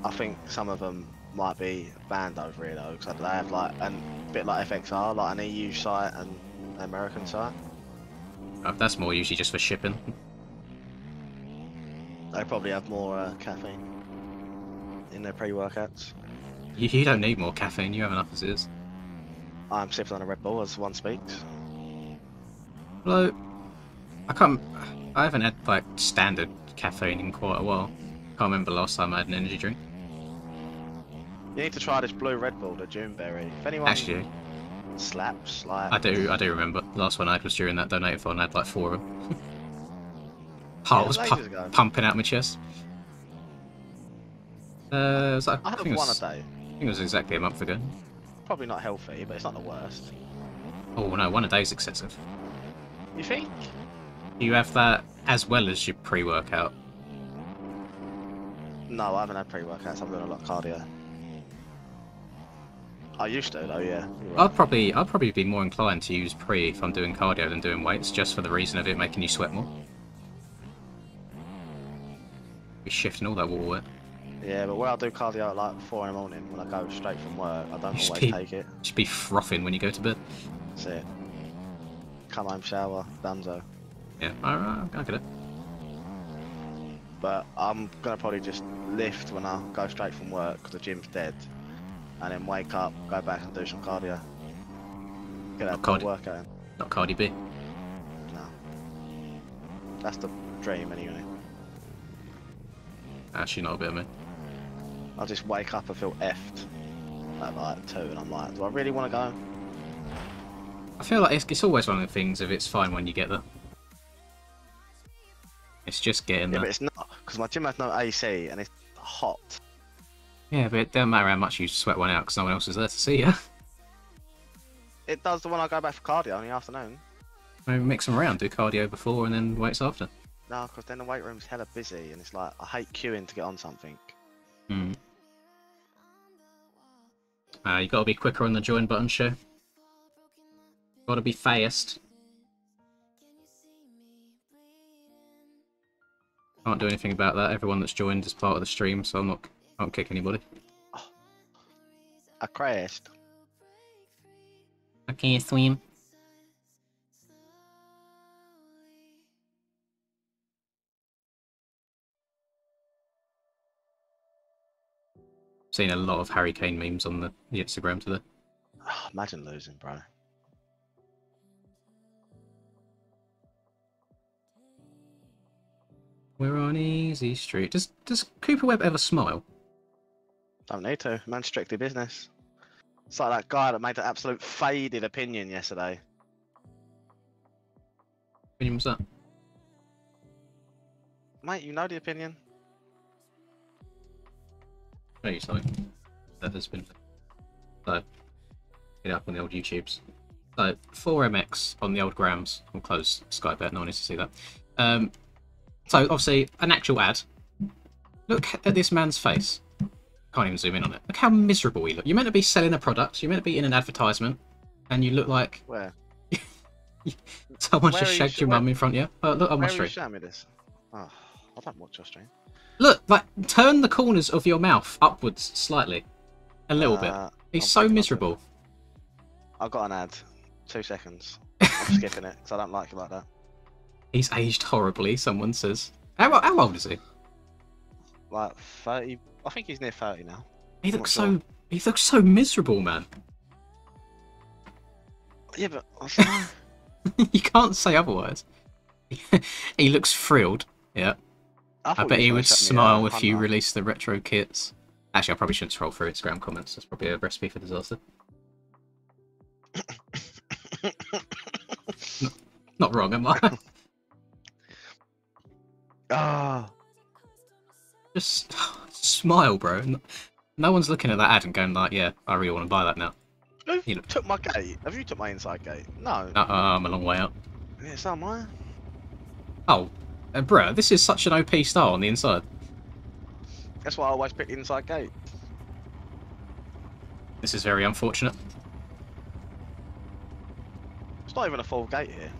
I think some of them might be banned over here though, because they have like a bit like FXR, like an EU site and an American site. That's more usually just for shipping. They probably have more caffeine in their pre-workouts. You don't need more caffeine. You have enough as it is. I'm sipping on a Red Bull as one speaks. Although, I haven't had like standard caffeine in quite a while. Can't remember last time I had an energy drink. You need to try this blue Red Bull, the Juneberry. If anyone Actually, slaps, like... I do remember. The last one I had was during that donated and I had like 4 of them. Heart was ages ago. pumping out my chest. Was that, I have think it one a was, day. I think it was exactly a month ago. Probably not healthy, but it's not the worst. Oh no, 1 a day is excessive. You think? You have that as well as your pre-workout. No, I haven't had pre-workouts. I'm doing a lot of cardio. I used to though, yeah. You're right. I'd probably be more inclined to use pre if I'm doing cardio than doing weights, just for the reason of it making you sweat more. Be shifting all that water weight. Yeah, but where I do cardio at like 4 in the morning when I go straight from work, I don't Just always be- take it. Just be frothing when you go to bed. That's it. Come home, shower, donezo. Yeah, alright, I get it. But I'm gonna probably just lift when I go straight from work because the gym's dead, and then wake up, go back and do some cardio. Get that Cardio. workout in. Not Cardi B. No. That's the dream anyway. Actually, not a bit of me. I just wake up and feel effed at like 2 and I'm like, do I really want to go? I feel like it's always one of the things if it's fine when you get there. It's just getting Yeah, there. but it's not, because my gym has no AC and it's hot. Yeah, but it doesn't matter how much you sweat one out because no one else is there to see you. It does the one I go back for cardio in the afternoon. Maybe mix them around, do cardio before and then weights after. No, because then the weight room's hella busy and it's like, I hate queuing to get on something. Hmm. You gotta be quicker on the join button, show. Gotta be fast. Can't do anything about that. Everyone that's joined is part of the stream, so I won't kick anybody. I crashed. I can't swim. Seen a lot of Harry Kane memes on the Instagram today. Oh, imagine losing, bro. We're on easy street. Does Cooper Webb ever smile? Don't need to. Man's strictly business. It's like that guy that made the absolute faded opinion yesterday. Which one was that? Mate, you know the opinion? Show you something that has been so get it up on the old YouTubes. So 4MX on the old Grams. I'll close Skype bet, no one needs to see that. So obviously an actual ad Look at this man's face. Can't even zoom in on it. Look how miserable he looks. You're meant to be selling a product. You're meant to be in an advertisement, and you look like Where? someone Where just are you shagged your where- mum in front of you. Oh, look on my Where are you stream. showing me this? Oh, I don't watch your stream. Look, like turn the corners of your mouth upwards slightly, a little bit. He's I'm so thinking of it. miserable. I've got an ad. 2 seconds. I'm skipping it because I don't like it like that. He's aged horribly. Someone says. How old is he? Like 30. I think he's near 30 now. He I'm looks not sure. so. He looks so miserable, man. Yeah, but I don't know. You can't say otherwise. He looks thrilled. Yeah. I thought bet you he were would gonna send me smile a if you Hunter. released the retro kits. Actually, I probably shouldn't scroll through Instagram comments. That's probably a recipe for disaster. Not wrong, am I? Ah, Just smile, bro. No one's looking at that ad and going like, "Yeah, I really want to buy that now." who You know- took my gate? Have you took my inside gate? No. I'm a long way out. Yeah, so am I. Oh, bro, this is such an OP style on the inside. That's why I always pick the inside gate. This is very unfortunate. It's not even a full gate here.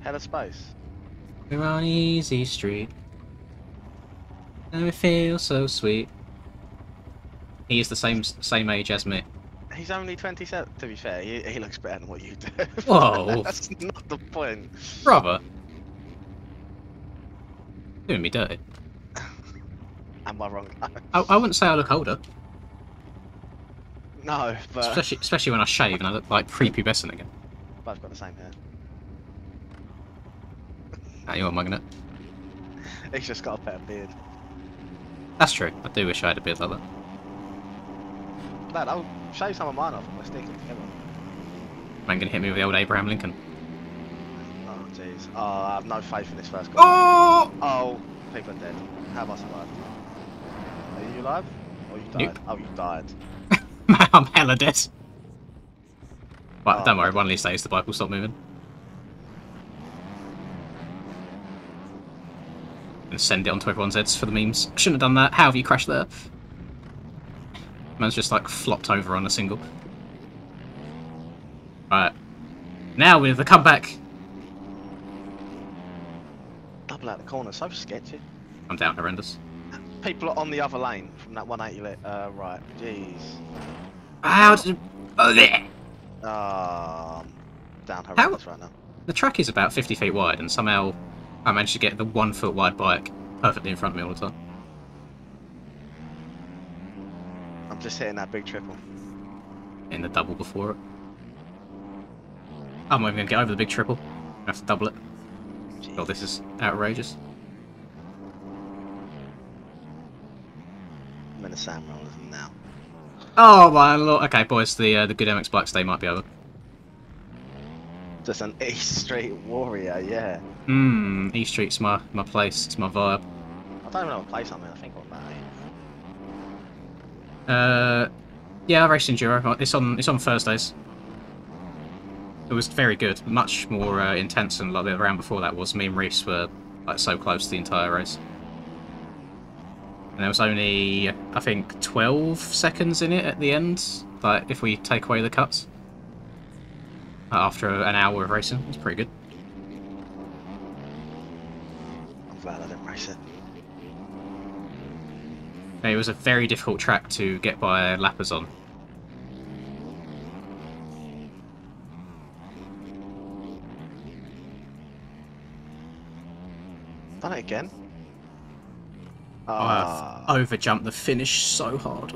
Hell of space. We're on easy street, and it feels so sweet. He is the same age as me. He's only 27. To be fair, he looks better than what you do. Whoa. That's not the point. Brother. Doing me dirty. Am I wrong? I wouldn't say I look older, No, but especially when I shave and I look like prepubescent again. both got the same hair. Ah, you are mugging it. He's just got a better beard. That's true. I do wish I had a beard like that. Lad, I'll shave some of mine off and we'll stick them together. Man gonna hit me with the old Abraham Lincoln. Oh, jeez. Oh, I have no faith in this first goal. Oh! Oh, people are dead. How have I survived? Are you alive? Or you died? Nope. Oh, you died. Man, I'm hella dead. But Oh, don't worry, one of these days the bike will stop moving. And send it onto everyone's heads for the memes. Shouldn't have done that. How have you crashed there? Man's just like flopped over on a single. Right. Now with the comeback. Double out the corner, so sketchy. I'm down horrendous. People are on the other lane from that 180 right. Jeez. How did... Oh, there! Down horrendous right now. The track is about 50 feet wide, and somehow I managed to get the 1 foot wide bike perfectly in front of me all the time. I'm just hitting that big triple. In the double before it. I'm not even going to get over the big triple. I have to double it. Oh, this is outrageous. I'm in the sand rollers now. Oh my lord. Okay, boys, the good MX Bikes day might be over. Just an East Street warrior, yeah. East Street's my place. It's my vibe. I don't even know what place I'm in. I think I'm about 8th. Yeah, I raced enduro. It's on Thursdays. It was very good, much more intense than like the round before that was. Me and Reese were like so close the entire race, and there was only I think 12 seconds in it at the end. Like if we take away the cuts, after an hour of racing, it was pretty good. I'm glad I didn't race it. It was a very difficult track to get by lappers on. Done it again. I've overjumped the finish so hard.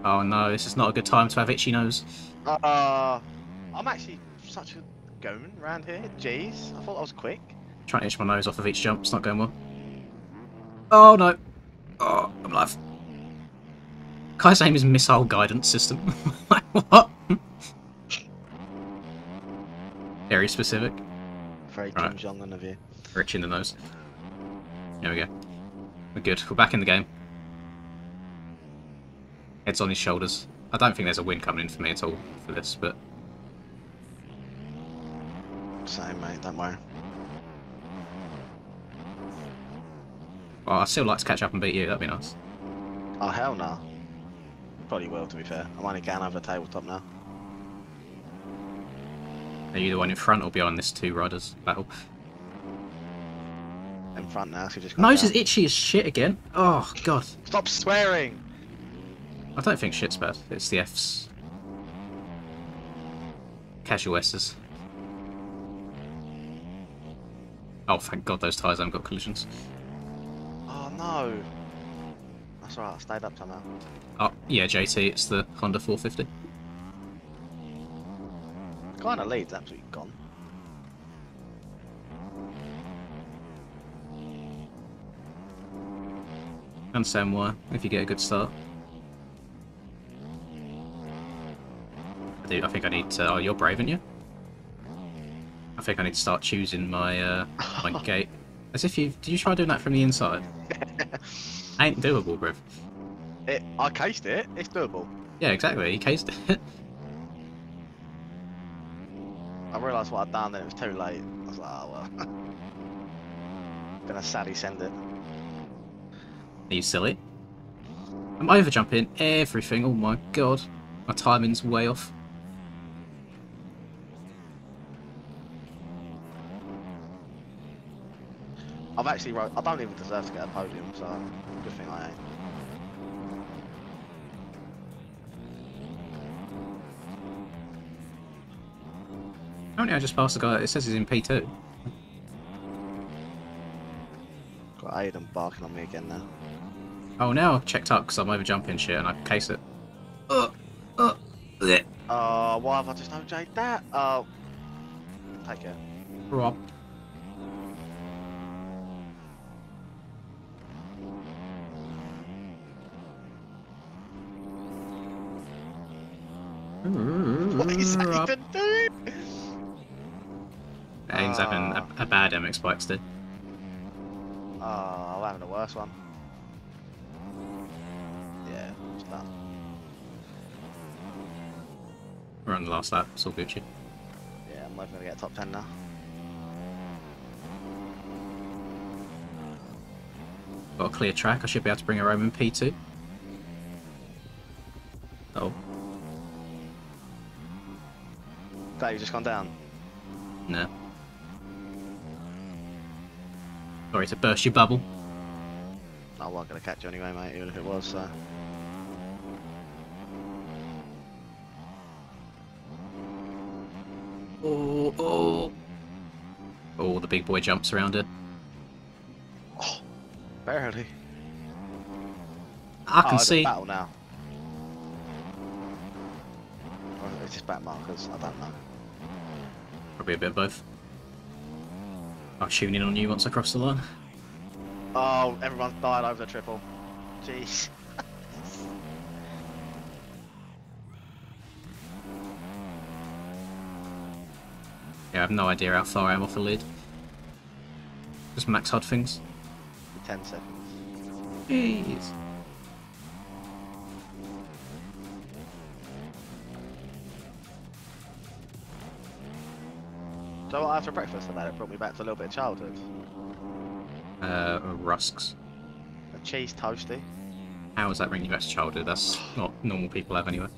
Oh no, this is not a good time to have itchy nose. I'm actually such a goon around here. Jeez, I thought I was quick. Trying to itch my nose off of each jump, it's not going well. Oh no. Oh, I'm alive. Kai's name is Missile Guidance System. What? Very specific. Very Right. Kim Jong-un of you. Rich in the nose. There we go. We're good. We're back in the game. Head's on his shoulders. I don't think there's a win coming in for me at all for this, but Same, mate. Don't worry. well, I'd still like to catch up and beat you. That'd be nice. Oh, hell no. Probably will, to be fair. I'm only going over the tabletop now. Are you the one in front or behind this two riders battle? In front now, so you just got Nose is down. itchy as shit again. Oh god. Stop swearing! I don't think shit's bad. It's the F's. Casual S's. Oh, thank god those tyres haven't got collisions. Oh no! That's alright, I stayed up somehow. Oh, yeah, JT, it's the Honda 450. Kinda lead's absolutely gone. Understand why, if you get a good start. I think I need to... Oh, you're brave, aren't you? I think I need to start choosing my my gate. As if you... Did you try doing that from the inside? Ain't doable, bruv. I cased it, it's doable. Yeah, exactly, he cased it. I realised what I'd done and it was too late. I was like, oh well. Gonna sadly send it. Are you silly? I'm overjumping everything, oh my god. My timing's way off. I've actually wrote, I don't even deserve to get a podium, so good thing I ain't. Apparently I just passed the guy, it says he's in P2. Got Aiden barking on me again now. Oh, now I've checked up because I'm overjumping shit and I can case it. Bleh. Why have I just OJ'd that? Take it. Rob. What is that even doing? Aiden's having a bad MX bike still. I'm having the worst one. Yeah, it's done. We're on the last lap, it's all Gucci. Yeah, I'm not gonna get top 10 now. Got a clear track, I should be able to bring her home in P2. Oh, That you just gone down. no. Sorry to burst your bubble. I wasn't gonna catch you anyway, mate, even if it was, so. Oh, the big boy jumps around it. Oh, barely. I can it's a see. battle now. Or it's just back markers, I don't know. Probably a bit of both. I'll tune in on you once I cross the line. Oh, everyone's died over the triple. Jeez. Yeah, I have no idea how far I am off the lead. Just max HUD things. 10 seconds. Jeez. So what, after breakfast today, it brought me back to a little bit of childhood. Rusks. A cheese toasty. How does that bring you back to childhood? That's not normal people have anyway.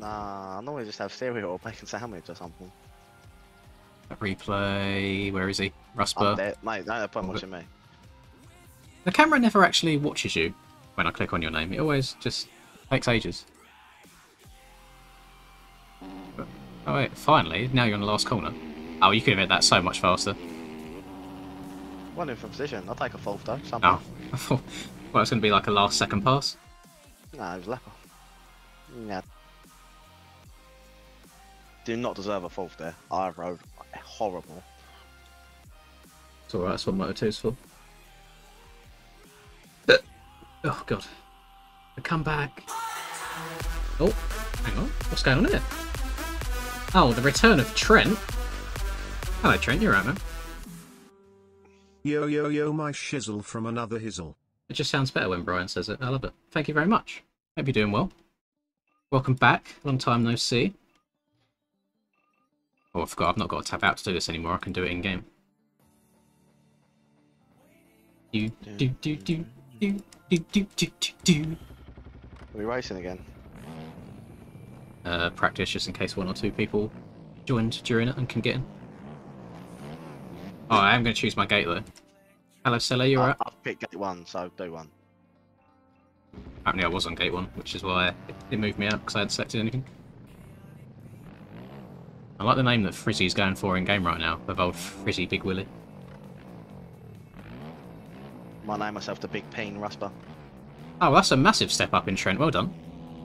Nah, I normally just have cereal or bacon sandwich or something. Replay, where is he? I'm Rusper. dead. Mate, no point Oh, watching me. The camera never actually watches you when I click on your name. It always just takes ages. But, oh wait, finally, now you're on the last corner. Oh, you could have hit that so much faster. One in from position. I'll take a fourth though. Somehow. Oh, I thought well, it's going to be like a last second pass. Nah, it was leper. Yeah. Do not deserve a fourth there. I rode horrible. It's alright, that's what Moto 2 is for. Oh god. The comeback. Oh, hang on. What's going on here? Oh, the return of Trent. Hello Trent, you're right, man. Yo yo yo, my shizzle from another hizzle. It just sounds better when Brian says it. I love it. Thank you very much. Hope you're doing well. Welcome back. Long time no see. Oh, I forgot. I've not got to tap out to do this anymore. I can do it in game. Do do do do do do do do do. Are we racing again? Practice just in case one or two people joined during it and can get in. Oh, I am going to choose my gate though. Hello, Sella, you alright? I've picked gate 1, so do one. Apparently I was on gate 1, which is why it moved me out, because I hadn't selected anything. I like the name that Frizzy's going for in game right now, of old Frizzy Big Willy. Might name myself the Big Peen Rusper. Oh, that's a massive step up in Trent, well done.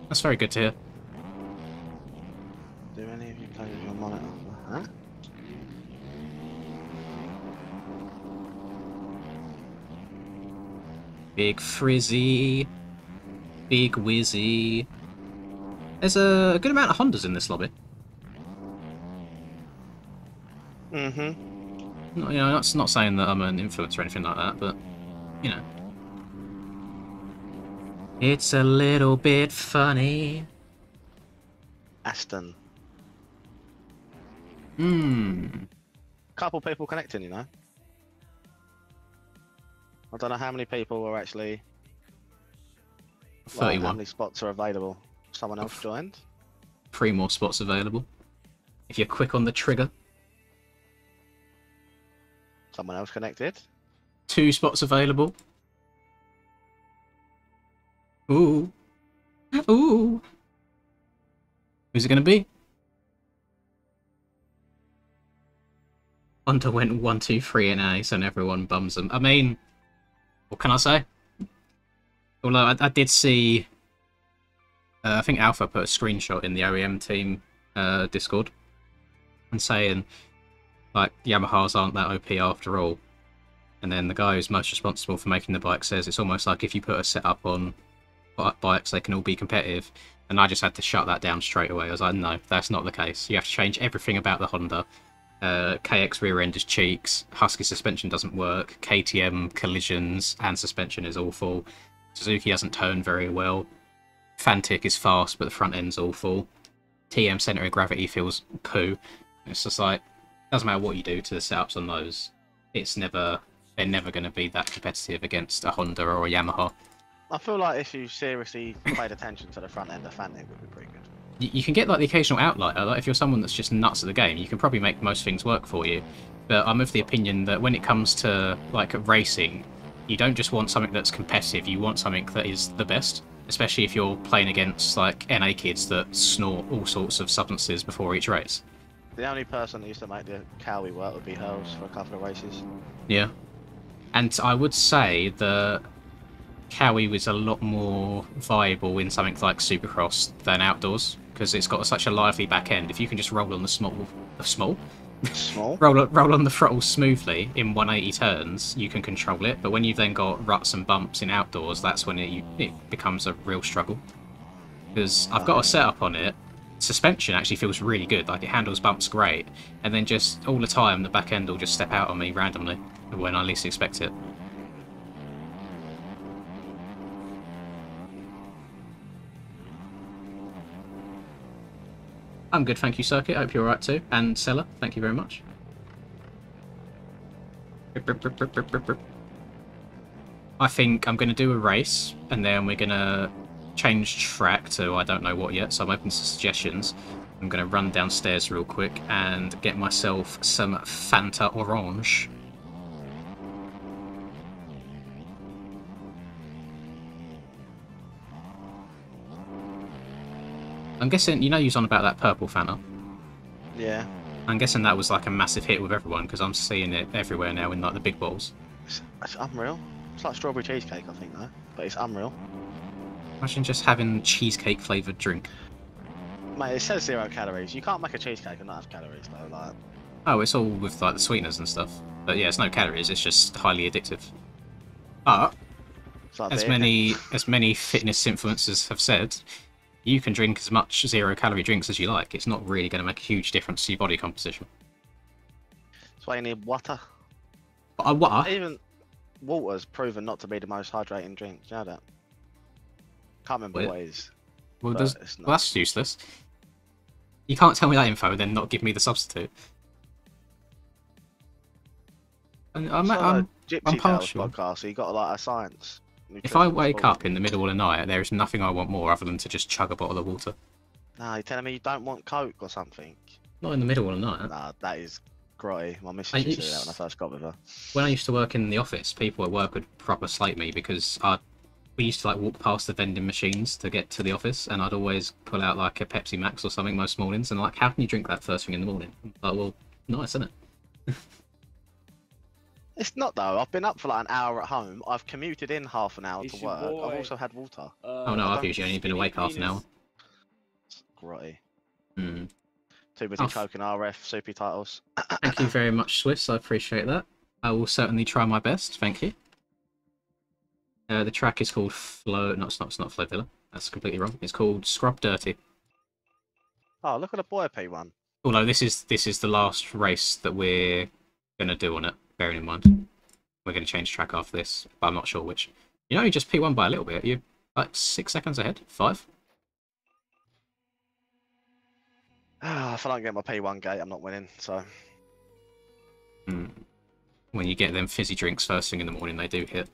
That's very good to hear. Do any of you play with your monitor? Huh? Big Frizzy. Big Wizzy. There's a good amount of Hondas in this lobby. Mm-hmm. You know, that's not saying that I'm an influencer or anything like that, but, you know. It's a little bit funny. Aston. Couple people connecting, you know. I don't know how many people are actually. 31. How many spots are available? Someone else joined. 3 more spots available. If you're quick on the trigger. Someone else connected. 2 spots available. Ooh. Ooh. Who's it going to be? Underwent 1, 2, 3 in A, so everyone bums them. I mean, what can I say? Although I did see, I think Alpha put a screenshot in the OEM team Discord and saying, like, Yamahas aren't that OP after all. And then the guy who's most responsible for making the bike says it's almost like if you put a setup on bikes, they can all be competitive. And I just had to shut that down straight away. I was like, no, that's not the case. You have to change everything about the Honda. KX rear end is cheeks, Husky suspension doesn't work, KTM collisions and suspension is awful, Suzuki hasn't turned very well, Fantic is fast but the front end's awful, TM centre of gravity feels poo. It's just like, doesn't matter what you do to the setups on those, they're never going to be that competitive against a Honda or a Yamaha. I feel like if you seriously paid attention to the front end, the Fantic would be pretty good. You can get like the occasional outlier. Like if you're someone that's just nuts at the game, you can probably make most things work for you. But I'm of the opinion that when it comes to like racing, you don't just want something that's competitive. You want something that is the best, especially if you're playing against like NA kids that snort all sorts of substances before each race. The only person that used to make the Cowie work would be Hurls for a couple of races. Yeah, and I would say that Cowie was a lot more viable in something like Supercross than outdoors, because it's got such a lively back end. If you can just roll on the roll on the throttle smoothly in 180 turns, you can control it. But when you've then got ruts and bumps in outdoors, that's when it becomes a real struggle. Because I've got a setup on it, suspension actually feels really good, like it handles bumps great, and then just all the time the back end will just step out on me randomly when I least expect it. I'm good, thank you, Circuit. I hope you're alright too. And Seller, thank you very much. I think I'm going to do a race, and then we're going to change track to I don't know what yet, so I'm open to suggestions. I'm going to run downstairs real quick and get myself some Fanta Orange. I'm guessing, you know, you're on about that purple Fanta? Yeah. I'm guessing that was like a massive hit with everyone, because I'm seeing it everywhere now in like the big balls. It's unreal. It's like strawberry cheesecake, I think, though. But it's unreal. Imagine just having cheesecake flavoured drink. Mate, it says 0 calories. You can't make a cheesecake and not have calories, though. Like. Oh, it's all with like the sweeteners and stuff. But yeah, it's no calories. It's just highly addictive. But Like as many fitness influencers have said, you can drink as much 0 calorie drinks as you like. It's not really going to make a huge difference to your body composition. That's why you need water. Water? Even water's proven not to be the most hydrating drink. Do you know that? Can't remember what it is. Well, But it's not. well, that's useless. You can't tell me that info and then not give me the substitute. And It's not I'm a Gypsy Tales partial. podcast, so you got like a science. If I nutrition wake sport. up in the middle of the night, there is nothing I want more other than to just chug a bottle of water. Nah, you're telling me you don't want Coke or something? Not in the middle of the night. Nah, that is grotty. My I missus used to do that used- when I first got with her. When I used to work in the office, people at work would proper slate me because we used to like walk past the vending machines to get to the office, and I'd always pull out like a Pepsi Max or something most mornings, and like, how can you drink that first thing in the morning? Like, well, nice, isn't it? It's not though. I've been up for like an hour at home. I've commuted in half an hour It's to your work. boy. I've also had water. Oh no, I I've don't- usually only been awake half an hour. It's grotty. Hmm. Too busy Oh, choking RF soupy titles. Thank you very much, Swiss. I appreciate that. I will certainly try my best. Thank you. The track is called Flow. No, it's not. It's not Flow Villa. That's completely wrong. It's called Scrub Dirty. Oh, look at the boy P1. Although this is the last race that we're gonna do on it. Bearing in mind, we're gonna change track after this, but I'm not sure which. You know, you just P1 by a little bit. You're like 6 seconds ahead. 5. If I don't get my P1 gate, I'm not winning. So When you get them fizzy drinks first thing in the morning, they do hit.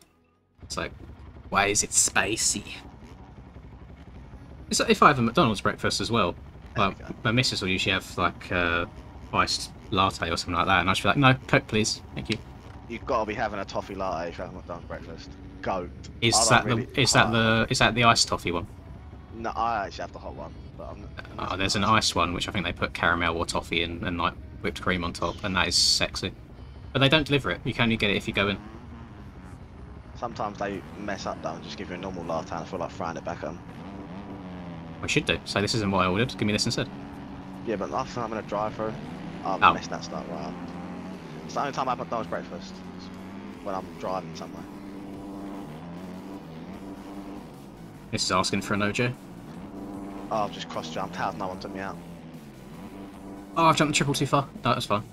It's like, why is it spicy? It's like if I have a McDonald's breakfast as well, like, my missus will usually have like iced latte or something like that, and I'll just be like, no, Coke please, thank you. you've got to be having a toffee latte if you haven't done breakfast. Goat. Is I that don't really- is that the iced toffee one? No, I actually have the hot one, but I'm not. There's an iced one which I think they put caramel or toffee in and like whipped cream on top, and that is sexy. But they don't deliver it. You can only get it if you go in. Sometimes they mess up though and just give you a normal latte, and I feel like throwing it back at them. We should do. So this isn't what I ordered. Give me this instead. Yeah, but last time I'm gonna drive through, I've Oh. messed that start right up. It's the only time I have McDonald's breakfast is when I'm driving somewhere. This is asking for an OJ. Oh, I've just cross jumped. How's no one took me out? Oh, I've jumped the triple too far. No, that's fine.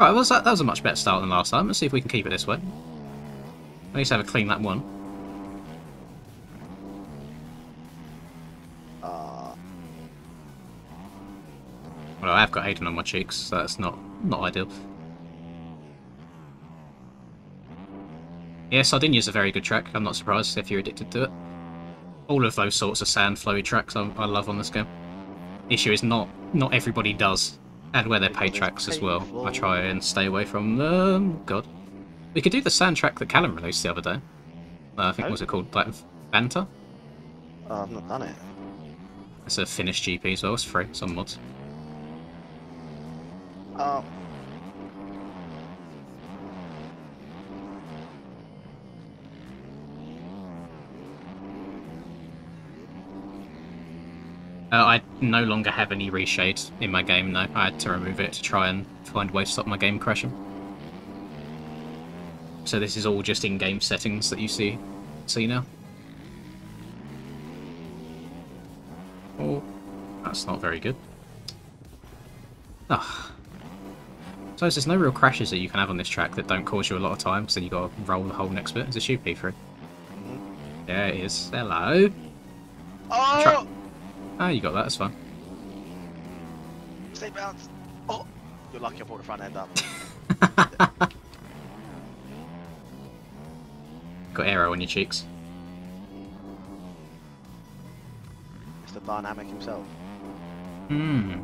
Right, well, that was a much better start than last time. Let's see if we can keep it this way. At least have a clean lap 1. Well, I have got Aiden on my cheeks, so that's not ideal. Yeah, Sardinia's a very good track. I'm not surprised if you're addicted to it. All of those sorts of sand flowy tracks I love on this game. The issue is not everybody does, and where they're paid tracks as well. I try and stay away from them. God, we could do the sand track that Callum released the other day. I think what was it called, like Banter? Oh, I've not done it. It's a Finnish GP as well. It's free. Some mods. Oh. I no longer have any reshade in my game now. I had to remove it to try and find a way to stop my game crashing. So this is all just in-game settings that you see now. Oh, that's not very good. Ah. So there's no real crashes that you can have on this track that don't cause you a lot of time, so then you got to roll the whole next bit. Is it shoot P3? There it is. Hello. Oh! Ah, you got that. That's fine. Stay bounce. Oh! You're lucky I brought the front end up. Got arrow on your cheeks. It's the dynamic himself. Hmm.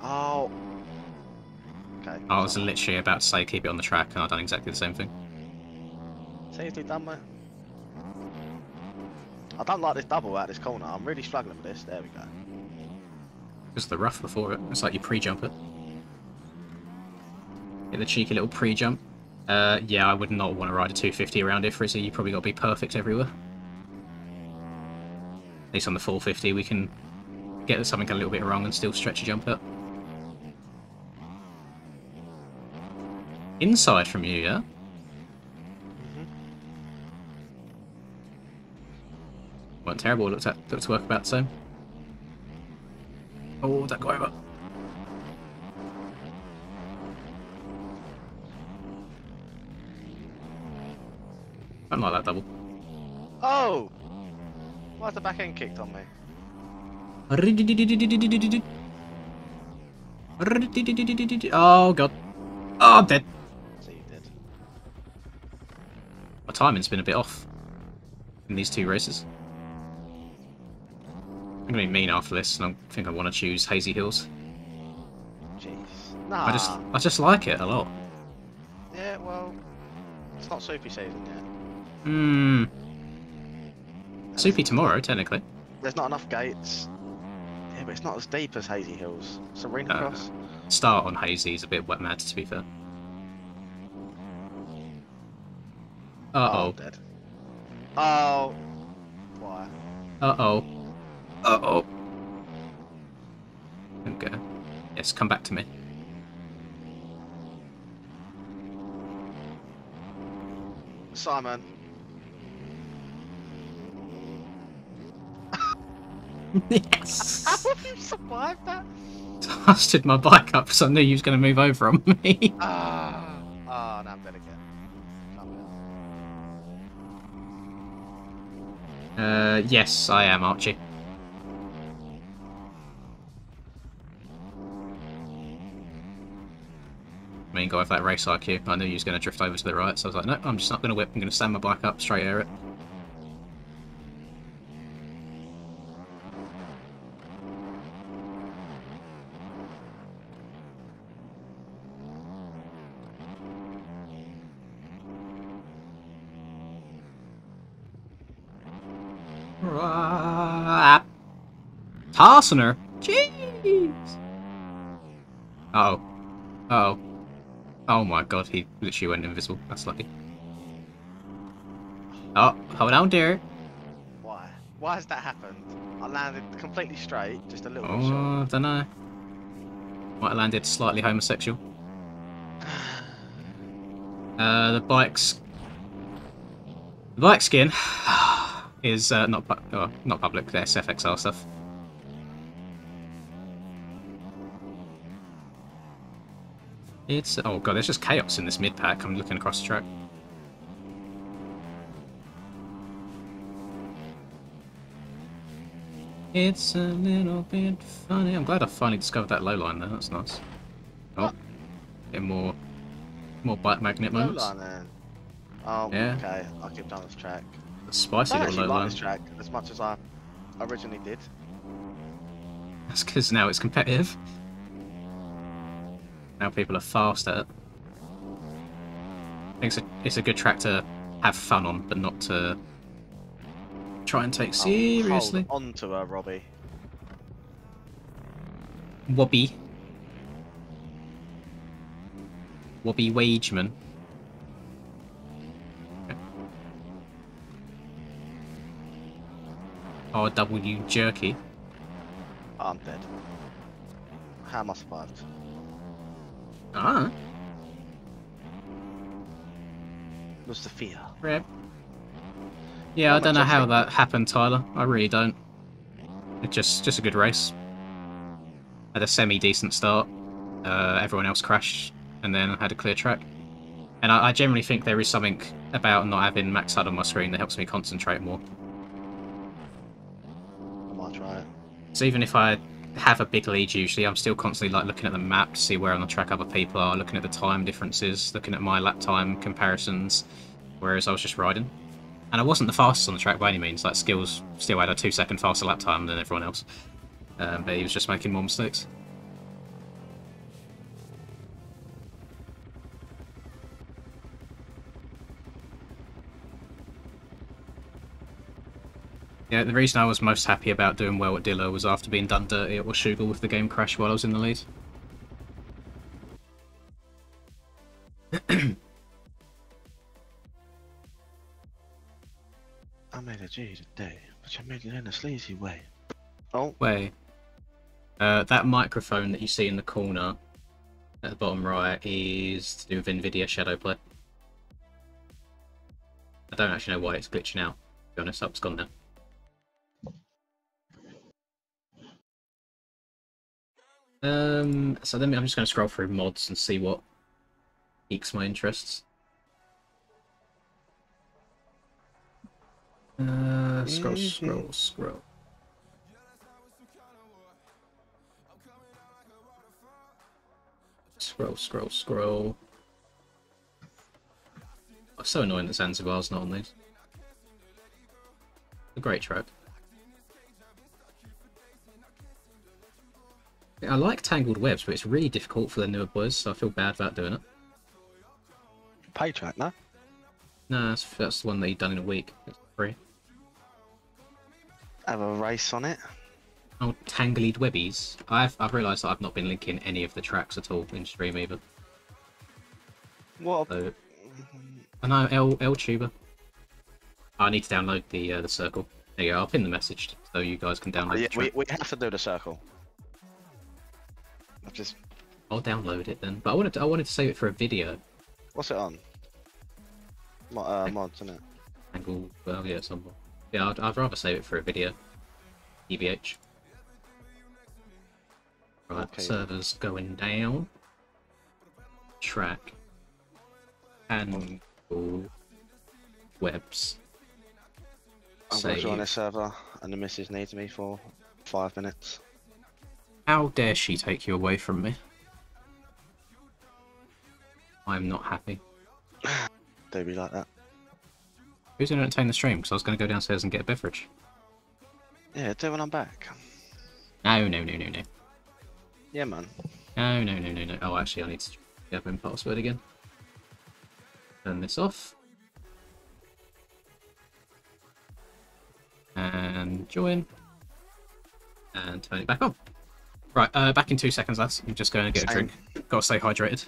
Oh! Okay. I was literally about to say keep it on the track, and I've done exactly the same thing. Seriously done, mate? I don't like this double out this corner. I'm really struggling with this. There we go. Because the rough before it. It's like you pre-jump it. Get the cheeky little pre-jump. Yeah, I would not want to ride a 250 around it, Frizzy. You probably got to be perfect everywhere. At least on the 450 we can get something a little bit wrong and still stretch a jump it. Inside from you, yeah? Weren't terrible, looked to work about the same. Oh, that got over. I don't like that double. Oh! Why's the back end kicked on me? Oh god. Oh, I'm dead. So you did. My timing's been a bit off in these two races. I'm gonna be mean after this, and I think I want to choose Hazy Hills. Jeez. Nah. I just like it a lot. Yeah, well, it's not soupy season yet. Hmm. Soupy tomorrow, technically. There's not enough gates. Yeah, but it's not as deep as Hazy Hills. Serena Cross. Start on Hazy is a bit wet mad, to be fair. Uh-oh. Dead. Oh. Why? Uh-oh. Uh-oh. Okay. Yes, come back to me. Simon. Yes! How have you survived that? I stood my bike up because I knew you was going to move over on me. Ah. Ah, now I'm dead again. Yes, I am, Archie. I mean, go with that race IQ. I knew you was going to drift over to the right, so I was like, no, I'm just not going to whip. I'm going to stand my bike up, straight air it. Tarsener? Jeez! Uh-oh. Uh-oh. Oh my god, he literally went invisible. That's lucky. Oh, hold on, dear. Why? Why has that happened? I landed completely straight, just a little bit Oh, short. I don't know. Might have landed slightly homosexual. The bike skin is not public. The SFXR stuff. It's oh god, there's just chaos in this mid pack. I'm looking across the track. It's a little bit funny. I'm glad I finally discovered that low line there. That's nice. Oh, getting more bike magnet Low moments. line then. Oh, Yeah. okay. I'll keep down this track. Spicy I little actually low like line. this track as much as I originally did. That's because now it's competitive. Now people are fast at it. I think it's a good track to have fun on, but not to try and take seriously. Hold on to her, Robbie. Wobby Wageman. RW Jerky. Oh, I'm dead. How am I survived? Ah, Was the fear? rip. Yeah, I don't know how that happened, Tyler. I really don't. It's just a good race. Had a semi-decent start. Everyone else crashed, and then had a clear track. And I generally think there is something about not having max HUD on my screen that helps me concentrate more. I might try it. So even if I have a big lead usually, I'm still constantly like looking at the map to see where on the track other people are, looking at the time differences, looking at my lap time comparisons, whereas I was just riding. And I wasn't the fastest on the track by any means, like Skills still had a 2-second faster lap time than everyone else. But he was just making more mistakes. Yeah, the reason I was most happy about doing well at Dilla was after being done dirty at Washougal with the game crash while I was in the lead. I made a G today, but I made it in a sleazy way. Oh, Wait. That microphone that you see in the corner at the bottom right is to do with NVIDIA Shadowplay. I don't actually know why it's glitching out, to be honest. It's gone now. So then I'm just going to scroll through mods and see what piques my interests. Scroll. Scroll. Oh, so annoying that Zanzibar's not on these. A great track. I like Tangled Webs, but it's really difficult for the newer boys, so I feel bad about doing it. Pay track, no? No, that's the one that you've done in a week. It's free. Have a race on it. Oh, Tangled Webbies. I've realised that I've not been linking any of the tracks at all in stream either. What? So, I know L Tuber. I need to download the circle. There you go. I'll pin the message so you guys can download. Yeah, the track. we have to do the circle. I'll download it then. But I wanted to save it for a video. What's it on? Mods, isn't it? Angle. Well, yeah, somewhere. Yeah, I'd rather save it for a video. EVH. Right, Okay. servers going down. Track. Tangled Webs. I'm going to join Save. this server, and the missus needs me for 5 minutes. How dare she take you away from me? I'm not happy. Do be like that. Who's going to entertain the stream? Because I was going to go downstairs and get a beverage. Yeah, do when I'm back. No. Yeah, man. No. Oh, actually, I need to get my password again. Turn this off. And join. And turn it back on. Right, back in 2 seconds, lads. I'm just going to get a Same. drink. Gotta stay hydrated.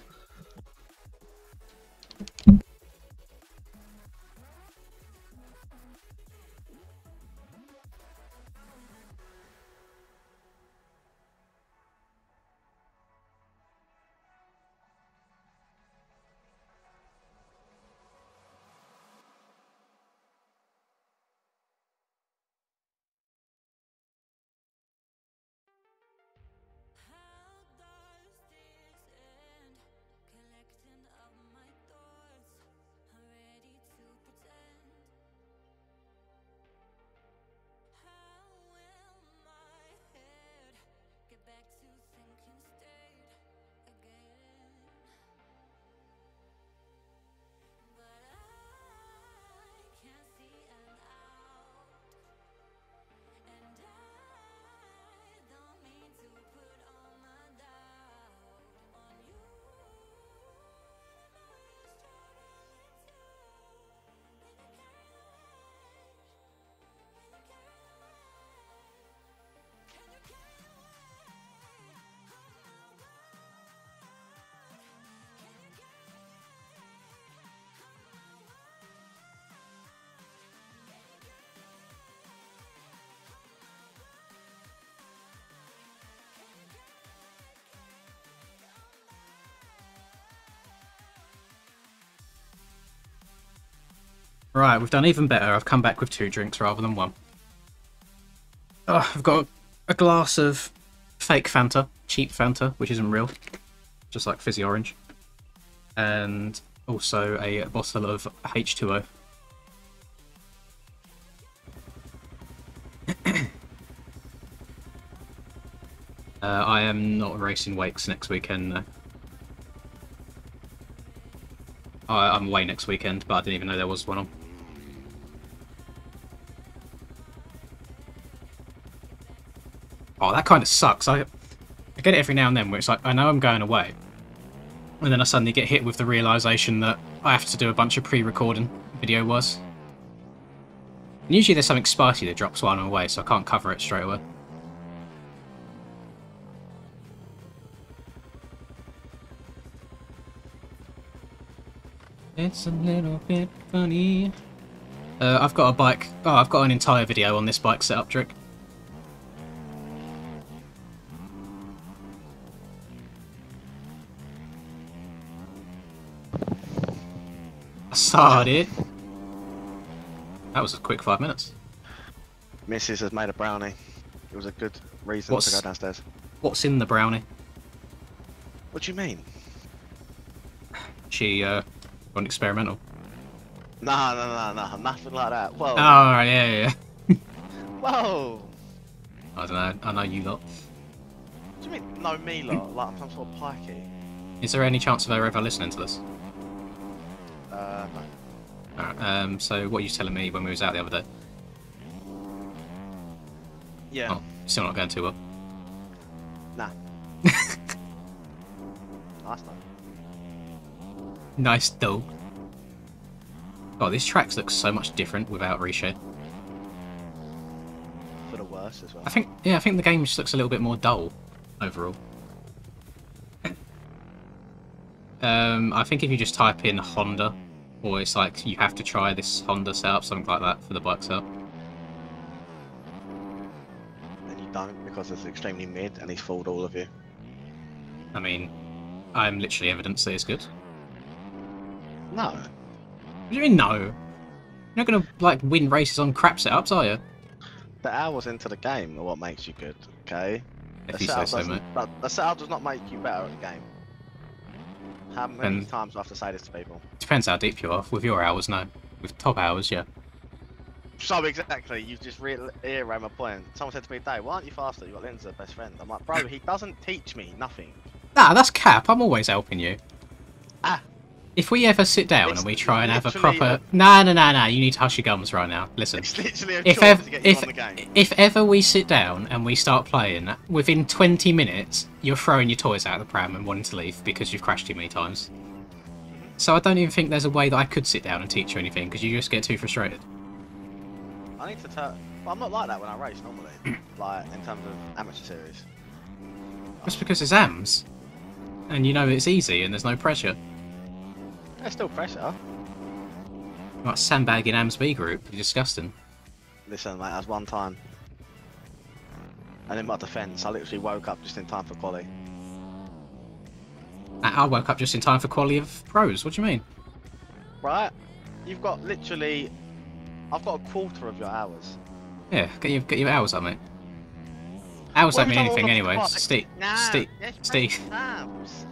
Right, we've done even better. I've come back with 2 drinks rather than 1. Oh, I've got a glass of fake Fanta, cheap Fanta, which isn't real, just like fizzy orange, and also a bottle of H2O. I am not racing Wakes next weekend, no. I'm away next weekend, but I didn't even know there was one on. Oh, that kind of sucks. I get it every now and then where it's like, I know I'm going away, and then I suddenly get hit with the realisation that I have to do a bunch of pre-recording video-wise. And usually there's something spicy that drops while I'm away, so I can't cover it straight away. It's a little bit funny. I've got a bike. Oh, I've got an entire video on this bike setup trick. I started. That was a quick 5 minutes. Missus has made a brownie. It was a good reason to go downstairs. What's in the brownie? What do you mean? She gone experimental. No, nothing like that. Whoa. Oh, right, yeah. Whoa. I don't know. I know you lot. What do you mean, no me lot? Like I'm some sort of pikey? Is there any chance of her ever listening to this? No. Alright, so what are you telling me when we was out the other day? Yeah. Oh, still not going too well. Nah. Nice though. Nice though. Oh, these tracks look so much different without reshade. For the worse as well. I think the game just looks a little bit more dull overall. I think if you just type in Honda, or it's like you have to try this Honda setup, something like that for the bike setup. And you don't because it's extremely mid and he's fooled all of you. I mean, I'm literally evidence that it's good. No. What do you mean no? You're not gonna like win races on crap setups, are you? The hours into the game are what makes you good, okay? If you say so, mate. The setup does not make you better at the game. How many times do I have to say this to people? Depends how deep you are. With your hours, no. With top hours, yeah. So exactly, you just reiterated my point. Someone said to me today, why aren't you faster? You've got Lynn's the best friend. I'm like, bro, he doesn't teach me nothing. Nah, that's cap. I'm always helping you. Ah. If we ever sit down It's and we try and have a literally proper... Nah. You need to hush your gums right now. Listen. It's literally a If chore ever, to get you on the game. if ever we sit down and we start playing, within 20 minutes, you're throwing your toys out of the pram and wanting to leave because you've crashed too many times. So I don't even think there's a way that I could sit down and teach you anything because you just get too frustrated. I need to tell... Well, I'm not like that when I race normally. Like, in terms of amateur series. Just because it's AMS. And you know it's easy and there's no pressure. There's still pressure. Like sandbagging AMS B group, you're disgusting. Listen, mate, that's one time. And in my defence, I literally woke up just in time for quali. I woke up just in time for quality of pros, what do you mean? Right? You've got literally... I've got a quarter of your hours. Yeah, get your hours up, mate. Hours don't mean anything anyway.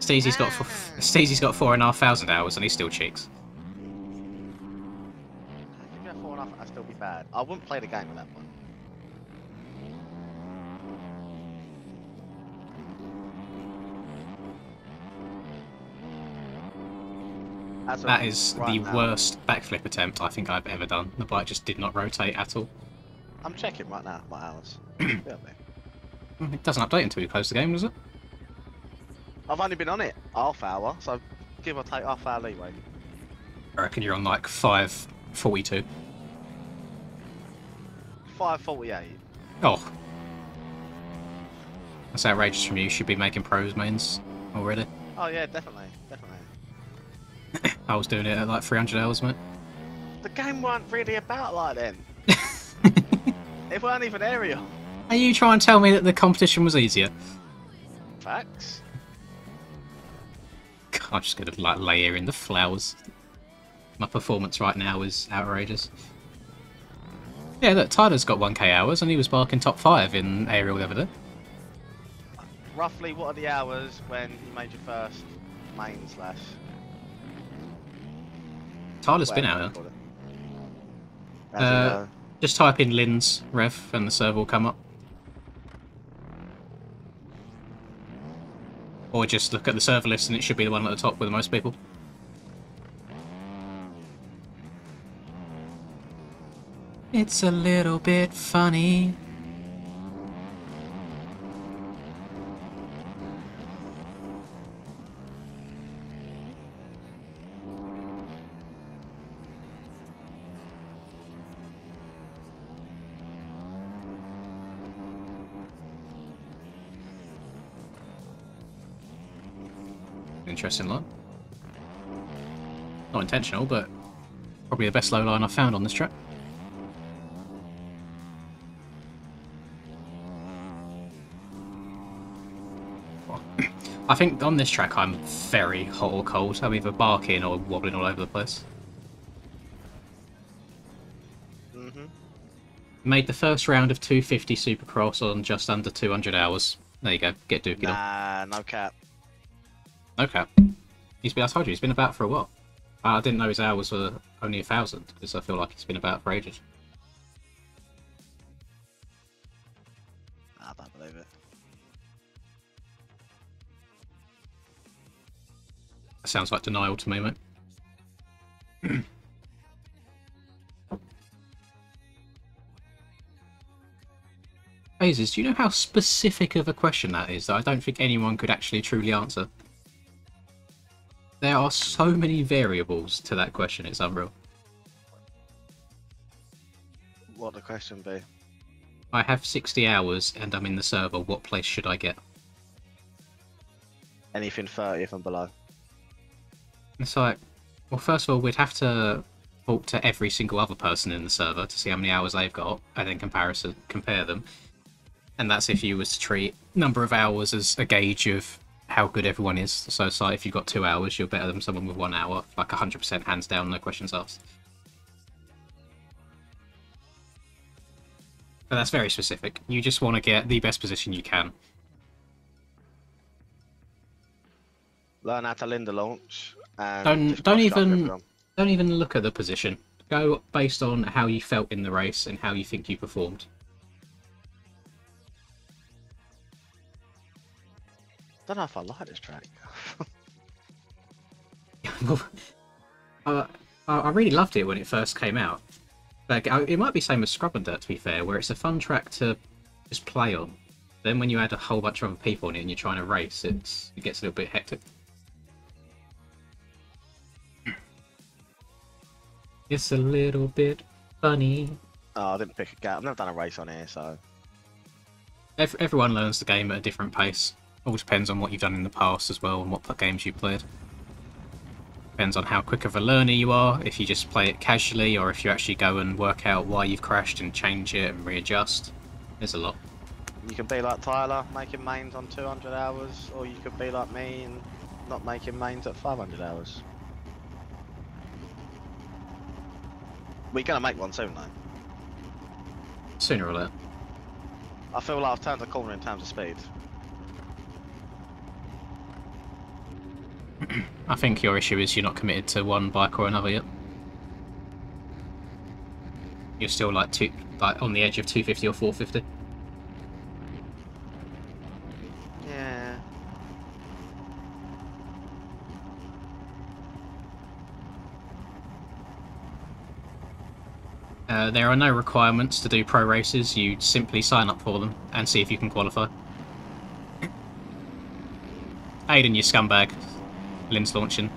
Steezy's got 4,500 hours and he's still cheeks. If you have 4.5, I'd still be bad. I wouldn't play the game at that point. That is the worst backflip attempt I think I've ever done. The bike just did not rotate at all. I'm checking right now my hours. It doesn't update until you close the game, does it? I've only been on it half hour, so give or take half hour leeway. I reckon you're on like 5:42. 5:48. Oh. That's outrageous from you. You should be making pros mains already. Oh yeah, definitely. I was doing it at like 300 hours, mate. The game weren't really about like then. It weren't even aerial. Are you trying to tell me that the competition was easier? Facts. I'm just gonna like lay here in the flowers. My performance right now is outrageous. Yeah, look, Tyler's got 1k hours and he was barking top 5 in aerial the other day. Roughly, what are the hours when you made your first main slash? Tyler's been out here. Just type in Lynn's rev and the server will come up. Or just look at the server list and it should be the one at the top with the most people. It's a little bit funny. Interesting line. Not intentional, but probably the best low line I've found on this track. I think on this track I'm very hot or cold. I'm either barking or wobbling all over the place. Made the first round of 250 Supercross on just under 200 hours. There you go. Get Dookie on. Nah, no cap. Okay. I told you, he's been about for a while. I didn't know his hours were only 1,000, because I feel like it's been about for ages. I don't believe it. That sounds like denial to me, mate. Hazes, do you know how specific of a question that is that I don't think anyone could actually truly answer? There are so many variables to that question, it's unreal. What the question be? I have 60 hours and I'm in the server, what place should I get? Anything 30th and below. It's like, well, first of all, we'd have to talk to every single other person in the server to see how many hours they've got, and then compare them. And that's if you was to treat number of hours as a gauge of how good everyone is. So it's like if you've got 2 hours, you're better than someone with 1 hour, like 100% hands down, no questions asked. But that's very specific. You just want to get the best position you can. Learn how to Linda launch. And Don't even look at the position. Go based on how you felt in the race and how you think you performed. Don't know if I like this track. I really loved it when it first came out. Like, it might be same as Scrub and Dirt, to be fair, where it's a fun track to just play on. Then when you add a whole bunch of other people on it and you're trying to race, it gets a little bit hectic. It's a little bit funny. Oh, I didn't pick a gap. I've never done a race on here, so... Everyone learns the game at a different pace. All depends on what you've done in the past as well and what games you've played. Depends on how quick of a learner you are, if you just play it casually or if you actually go and work out why you've crashed and change it and readjust. There's a lot. You can be like Tyler, making mains on 200 hours, or you could be like me and not making mains at 500 hours. We're gonna make one soon though. Sooner or later. I feel like I've turned the corner in terms of speed. I think your issue is you're not committed to one bike or another yet. You're still like on the edge of 250 or 450. Yeah. There are no requirements to do pro races. You simply sign up for them and see if you can qualify. Aiden, you scumbag. Lynn's launching.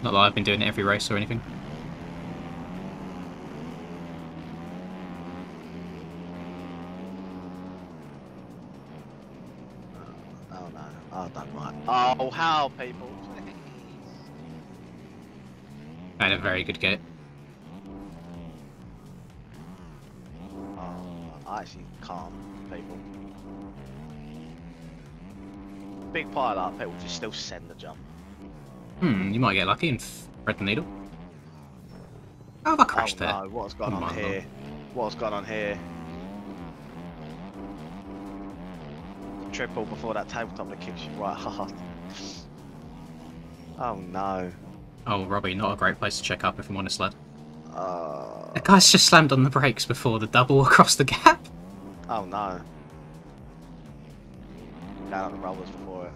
Not that I've been doing it every race or anything. Oh no. Oh, don't mind. Oh, how people? I had a very good get. Oh, I actually can't, people. Big pile up, people just still send the jump. You might get lucky and thread the needle. Oh, I crashed there. No, what's gone on here? What's gone on here? Triple before that tabletop that kicks you right hard. Oh no. Oh, Robbie, not a great place to check up if I'm honest, lad. The guy's just slammed on the brakes before the double across the gap. Oh no. Down on the rollers before it.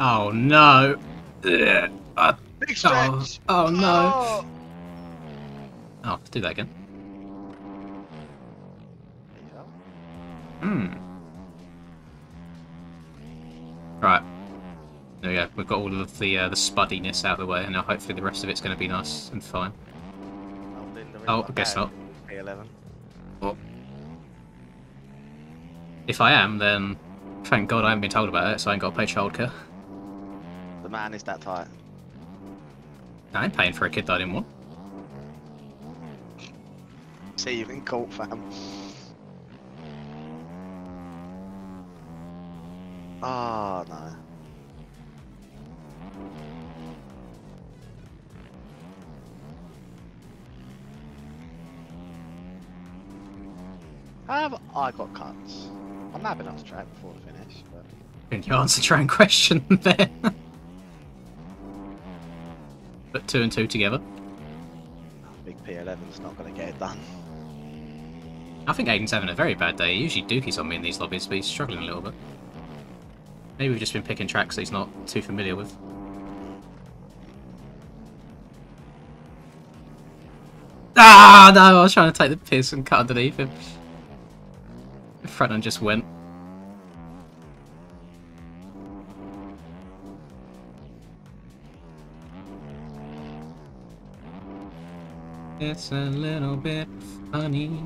Oh no. Big stretch! Oh no. Oh. Oh, let's do that again. Right. There we go. We've got all of the spuddiness out of the way, and now hopefully the rest of it's going to be nice and fine. Oh, I guess not. P11. Well, if I am, then thank God I haven't been told about it, so I ain't got to pay childcare. The man is that tight. I ain't paying for a kid that I didn't want. See, you've been caught, fam. Oh no. Have I got cuts? I'm not enough to track before the finish, but... Can you answer your own question there? put 2 and 2 together. Big P11's not going to get it done. I think Aiden's having a very bad day. He usually dookies on me in these lobbies, but he's struggling a little bit. Maybe we've just been picking tracks that he's not too familiar with. Ah, no, I was trying to take the piss and cut underneath him. The front end just went. It's a little bit funny.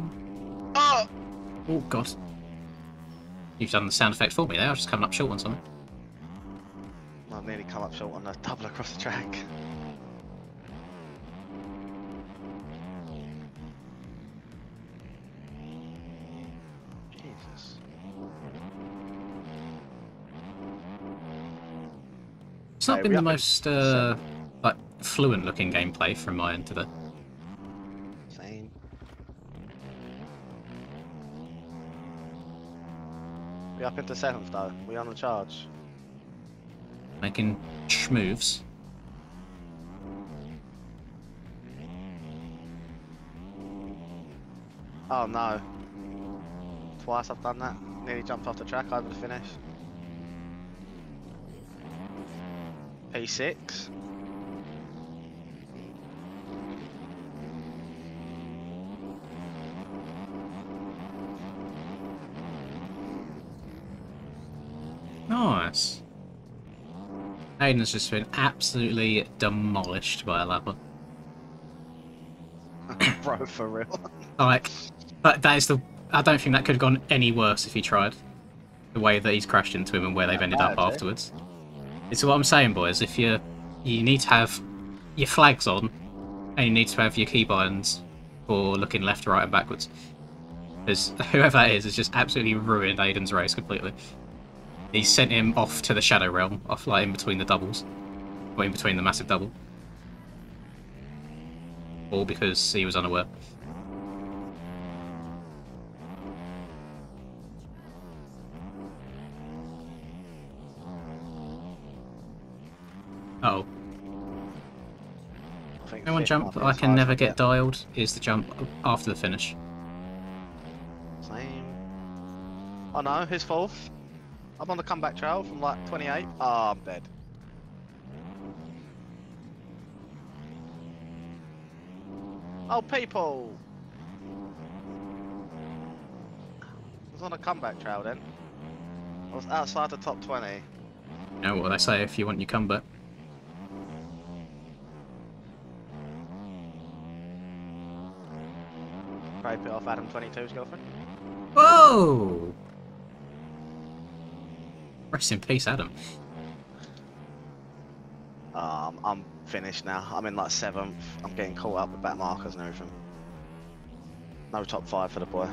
Oh! Oh, God. You've done the sound effect for me there. I was just coming up short on something. I've nearly come up short on the double across the track. Jesus. It's not Hey, been we the up in most like fluent looking gameplay from my end today. Same. We up into 7th though. We on the charge. Making schmoves. Oh no. Twice I've done that. Nearly jumped off the track over the finish. P6. Nice. Aiden's just been absolutely demolished by a lapper. Bro, for real. Like, that is the. I don't think that could have gone any worse if he tried. The way that he's crashed into him and where they've ended up bad, eh? afterwards. It's what I'm saying, boys. If you need to have your flags on, and you need to have your keybinds for looking left, right, and backwards. Because whoever that is has just absolutely ruined Aiden's race completely. He sent him off to the Shadow Realm, off like in between the doubles, or in between the massive double, all because he was unaware. Oh. I think No one fifth jump might that be I can as never high as get dialed is the jump after the finish. Same. Oh no, who's 4th? I'm on the comeback trail from like 28. Oh, I'm dead. Oh, people! I was on a comeback trail then. I was outside the top 20. You know what they say if you want your comeback. Scrape it off Adam 22's girlfriend. Whoa! Rest in peace, Adam. I'm finished now. I'm in like 7th. I'm getting caught up with back markers and everything. No top 5 for the boy.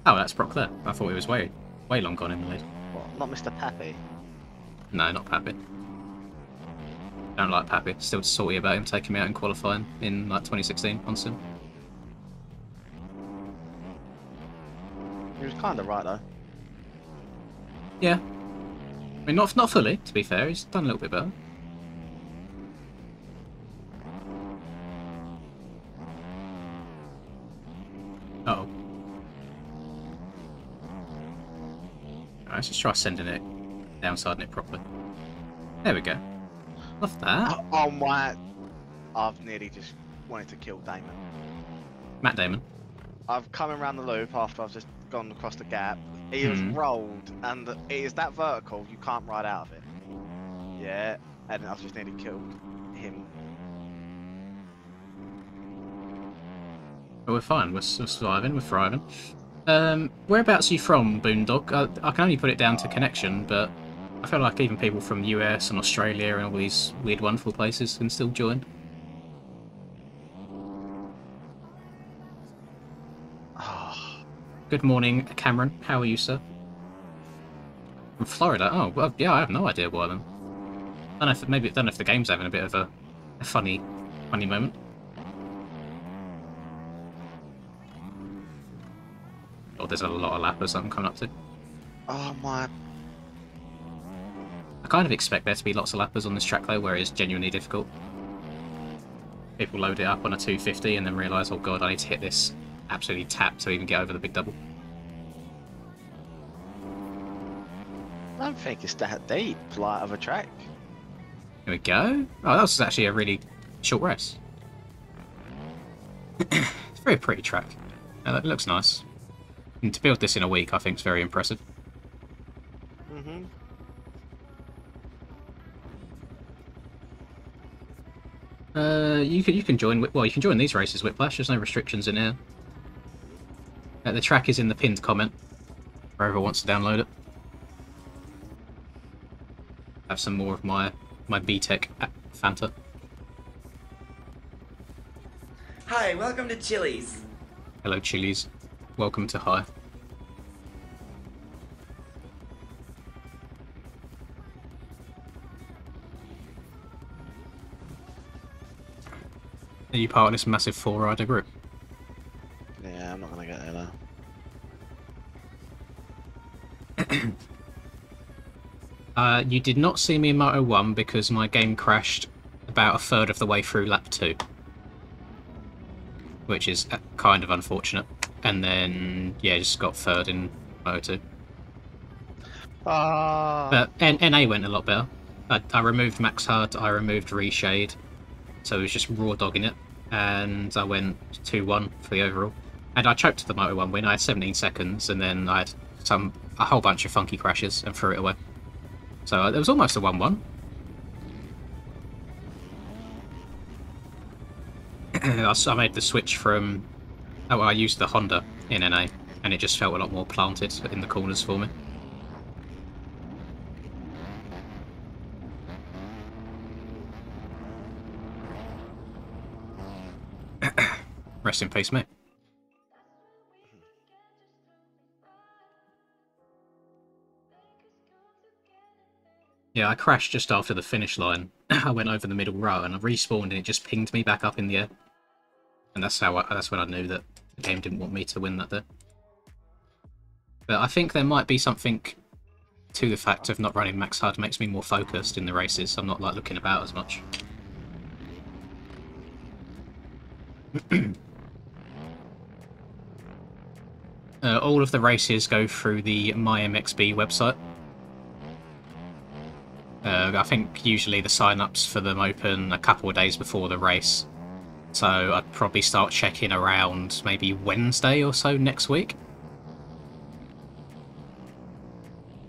Oh, that's Brock there. I thought he was way long gone in the lead. What? Not Mr. Pappy. No, not Pappy. Don't like Pappy. Still salty about him taking me out in qualifying in like 2016 on Sim. He was kind of right though. Yeah. I mean, not fully, to be fair. He's done a little bit better. Uh-oh. Alright, let's just try sending it, downsiding it properly. There we go. Love that. Oh my! I've nearly just wanted to kill Damon. Matt Damon. I've come around the loop after I've just gone across the gap. He was rolled, and it is that vertical, you can't ride out of it. Yeah, and I've just nearly killed him. But we're fine, we're surviving, we're thriving. Whereabouts are you from, Boondog? I can only put it down to connection, but I feel like even people from US and Australia and all these weird, wonderful places can still join. Good morning, Cameron. How are you, sir? From Florida? Oh, well, yeah, I have no idea why then. I don't know if the game's having a bit of a funny moment. Oh, there's a lot of lappers I'm coming up to. Oh my! I kind of expect there to be lots of lappers on this track though, where it's genuinely difficult. People load it up on a 250 and then realise, oh god, I need to hit this absolutely tap to even get over the big double. I don't think it's that deep, like, of a track. Here we go. Oh, that was actually a really short race. It's a very pretty track. It looks nice. And to build this in a week, I think is very impressive. Mm-hmm. You can join. Well, you can join these races, Whiplash. There's no restrictions in here. The track is in the pinned comment. For whoever wants to download it. Have some more of my BTEC Fanta. Hi, welcome to Chili's. Hello, Chili's. Welcome to High. Are you part of this massive 4-rider group? Yeah, I'm not gonna get there now. You did not see me in Moto 1 because my game crashed about a third of the way through lap 2. Which is kind of unfortunate. And then, yeah, just got third in Moto 2. But NA went a lot better. I removed Max Hard, I removed Reshade, so it was just raw dogging it. And I went 2-1 for the overall. And I choked the Moto 1 win, I had 17 seconds, and then I had a whole bunch of funky crashes and threw it away. So it was almost a 1-1. I made the switch from... Oh, I used the Honda in NA, and it just felt a lot more planted in the corners for me. Rest in peace, mate. Yeah, I crashed just after the finish line. I went over the middle row and I respawned and it just pinged me back up in the air. And that's when I knew that the game didn't want me to win that day. But I think there might be something to the fact of not running max hard makes me more focused in the races. I'm not like looking about as much. All of the races go through the MyMXB website. I think usually the sign-ups for them open a couple of days before the race. So I'd probably start checking around maybe Wednesday or so next week.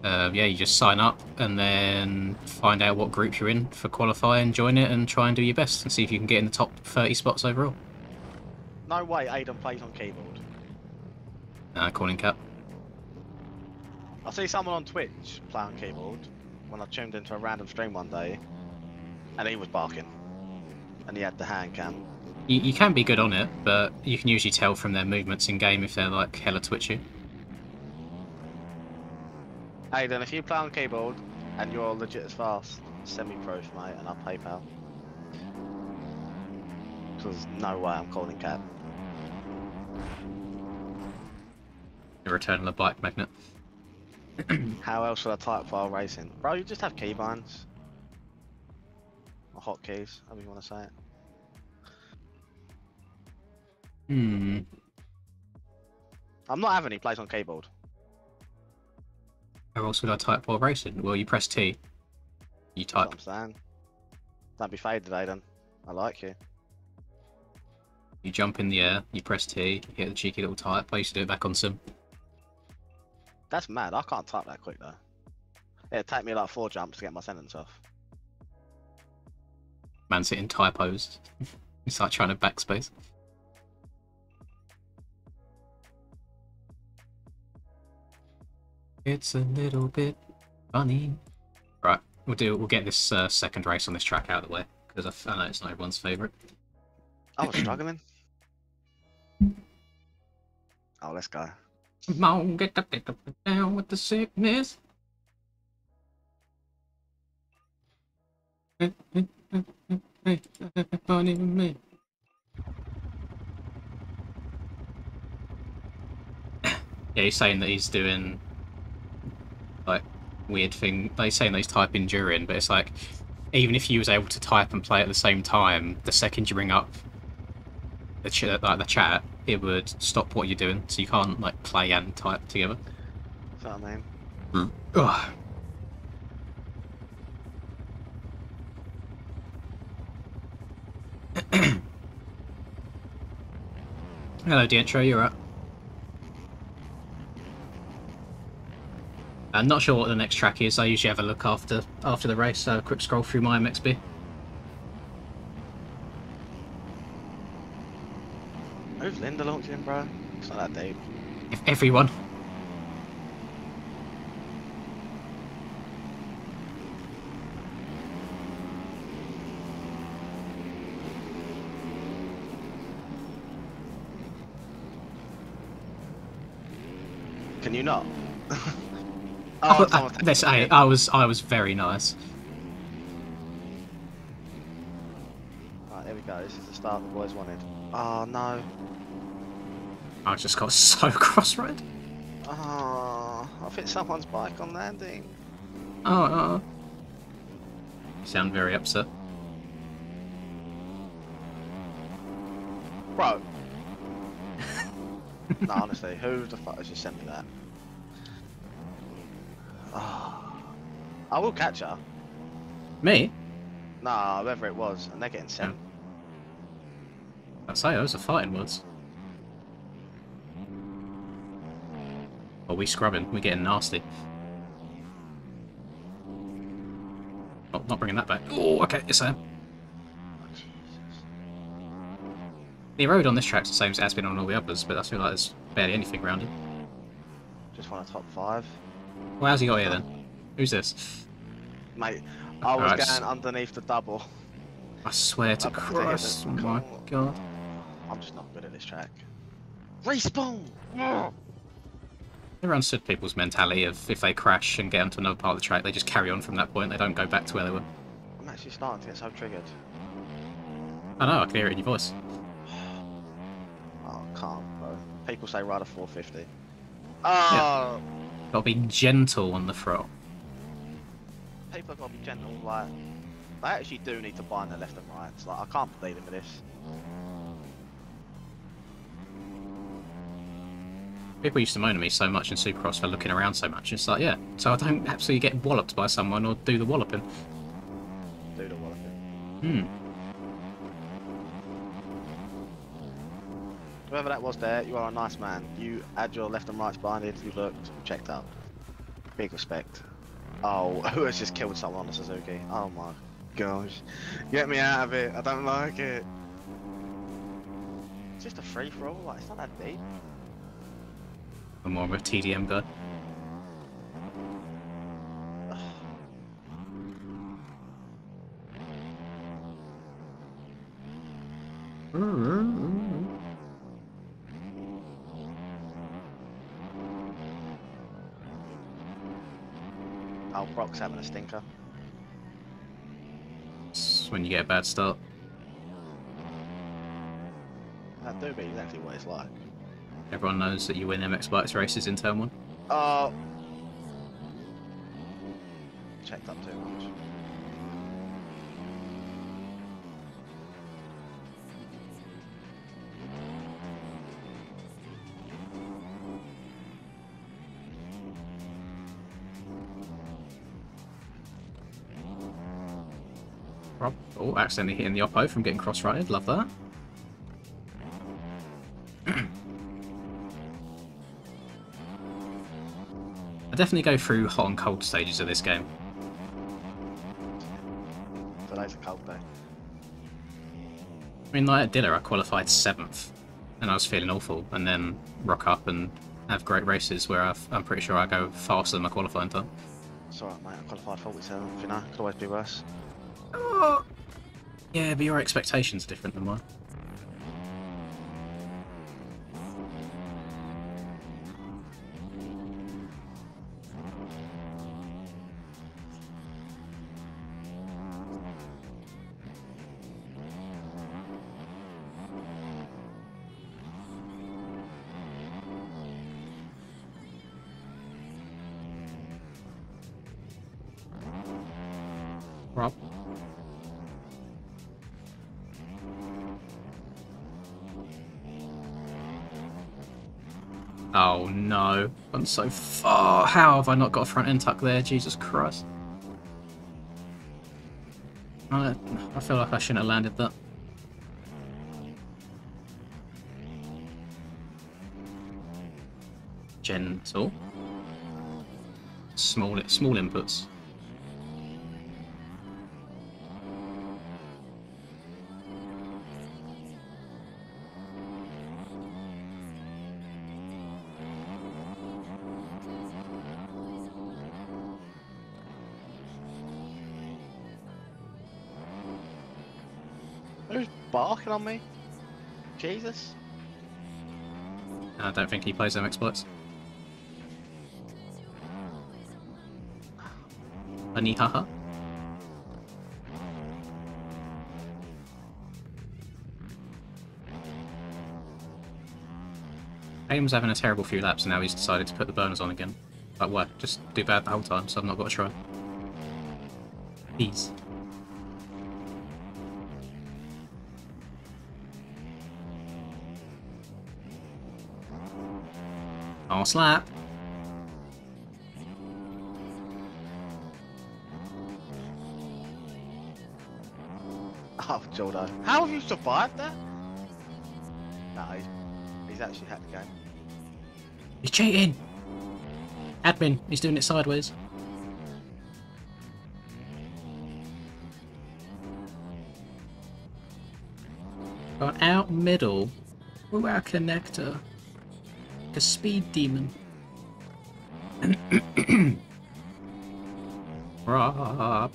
Yeah, you just sign up and then find out what group you're in for qualifying, join it and try and do your best and see if you can get in the top 30 spots overall. No way Aiden plays on keyboard. Calling cap. I see someone on Twitch play on keyboard when I tuned into a random stream one day, and he was barking, and he had the hand cam. You can be good on it, but you can usually tell from their movements in game if they're like hella twitchy. Aiden, if you play on keyboard and you're legit as fast, send me proof, mate, and I'll PayPal. Because no way I'm calling cab. The return of the bike magnet. How else should I type while racing? Bro, you just have keybinds. Or hotkeys, however you want to say it. I'm not having any plays on keyboard. How else would I type while racing? Well, you press T. You type. That's what I'm saying. Don't be faded, Aiden. I like you. You jump in the air, you press T, you get the cheeky little type. I used to do it back on Sim. That's mad. I can't type that quick though. It'd take me like 4 jumps to get my sentence off. Man's hitting typos. It's like trying to backspace. It's a little bit funny. Right, we'll get this second race on this track out of the way because I know it's not everyone's favourite. I was struggling. Oh, let's go. Come on, get up, down with the sickness. Funny me. Yeah, he's saying that he's doing like weird thing. They say they type in during, but it's like, even if you was able to type and play at the same time, the second you bring up the chat, it would stop what you're doing, so you can't like play and type together. That's what I mean. Ugh. Hello, Dientro, you're up. I'm not sure what the next track is. I usually have a look after the race, so a quick scroll through my MXB. Who's Linda launching, bro? It's not that deep. If everyone. Can you not? Oh, I was very nice. Right, here we go. This is the start the boys wanted. Oh no. I just got so cross-eyed. Oh, I've hit someone's bike on landing. Oh. You sound very upset. Bro. No, honestly, who the fuck has just sent me that? Oh. I will catch her. Me? Nah, whoever it was, and they're getting sent. I'd say those are fighting words. Well, we scrubbing. We're getting nasty. Oh, not bringing that back. Oh, okay, it's Sam. The road on this track's the same as it has been on all the others, but I feel like there's barely anything around it. Just want a top 5. Well, how's he got here then? Who's this? Mate, I was Right. going underneath the double. I swear to Up to hit Christ, the- oh my god. I'm just not good at this track. Respawn! Never understood people's mentality of if they crash and get onto another part of the track, they just carry on from that point, they don't go back to where they were. I'm actually starting to get so triggered. I know, I can hear it in your voice. Oh, I can't, bro. People say ride a 450. Oh! Gotta be gentle on the throttle. People have got to be gentle, like... They actually do need to bind their left and right. It's like, I can't be dealing with this. People used to moan at me so much in Supercross for looking around so much. It's like, yeah, so I don't absolutely get walloped by someone or do the walloping. Do the walloping. Hmm. Whoever that was there, you are a nice man. You had your left and rights binded, you looked, you checked up. Big respect. Oh, who has just killed someone on a Suzuki? Oh my gosh. Get me out of it, I don't like it. It's just a free-for-all, like, it's not that deep. I'm more of a TDM guy. Oh, Brock's having a stinker. It's when you get a bad start. That do be exactly what it's like. Everyone knows that you win MX Bikes races in turn 1. Oh. Checked up too much. Oh, accidentally hitting the oppo from getting cross-righted. Love that. I definitely go through hot and cold stages of this game. Today's a cold day. I mean, like at Dilla, I qualified 7th, and I was feeling awful, and then rock up and have great races where I'm pretty sure I go faster than my qualifying time. It's alright, mate. I qualified 47th, you know. Could always be worse. Oh. Yeah, but your expectations are different than mine. Rob. Oh no, I'm so far. How have I not got a front end tuck there? Jesus Christ. I feel like I shouldn't have landed that. Gentle. Small inputs. Who's barking on me? Jesus. I don't think he plays them exploits. Funny haha. Aim's having a terrible few laps and now he's decided to put the burners on again. Like what? Just do bad the whole time so I've not got to try. Please. Oh, slap. Oh, Jordan. How have you survived that? No, he's actually hacked the game. He's cheating! Admin, he's doing it sideways. Got out middle. Ooh, our connector. Like a speed demon. Rob.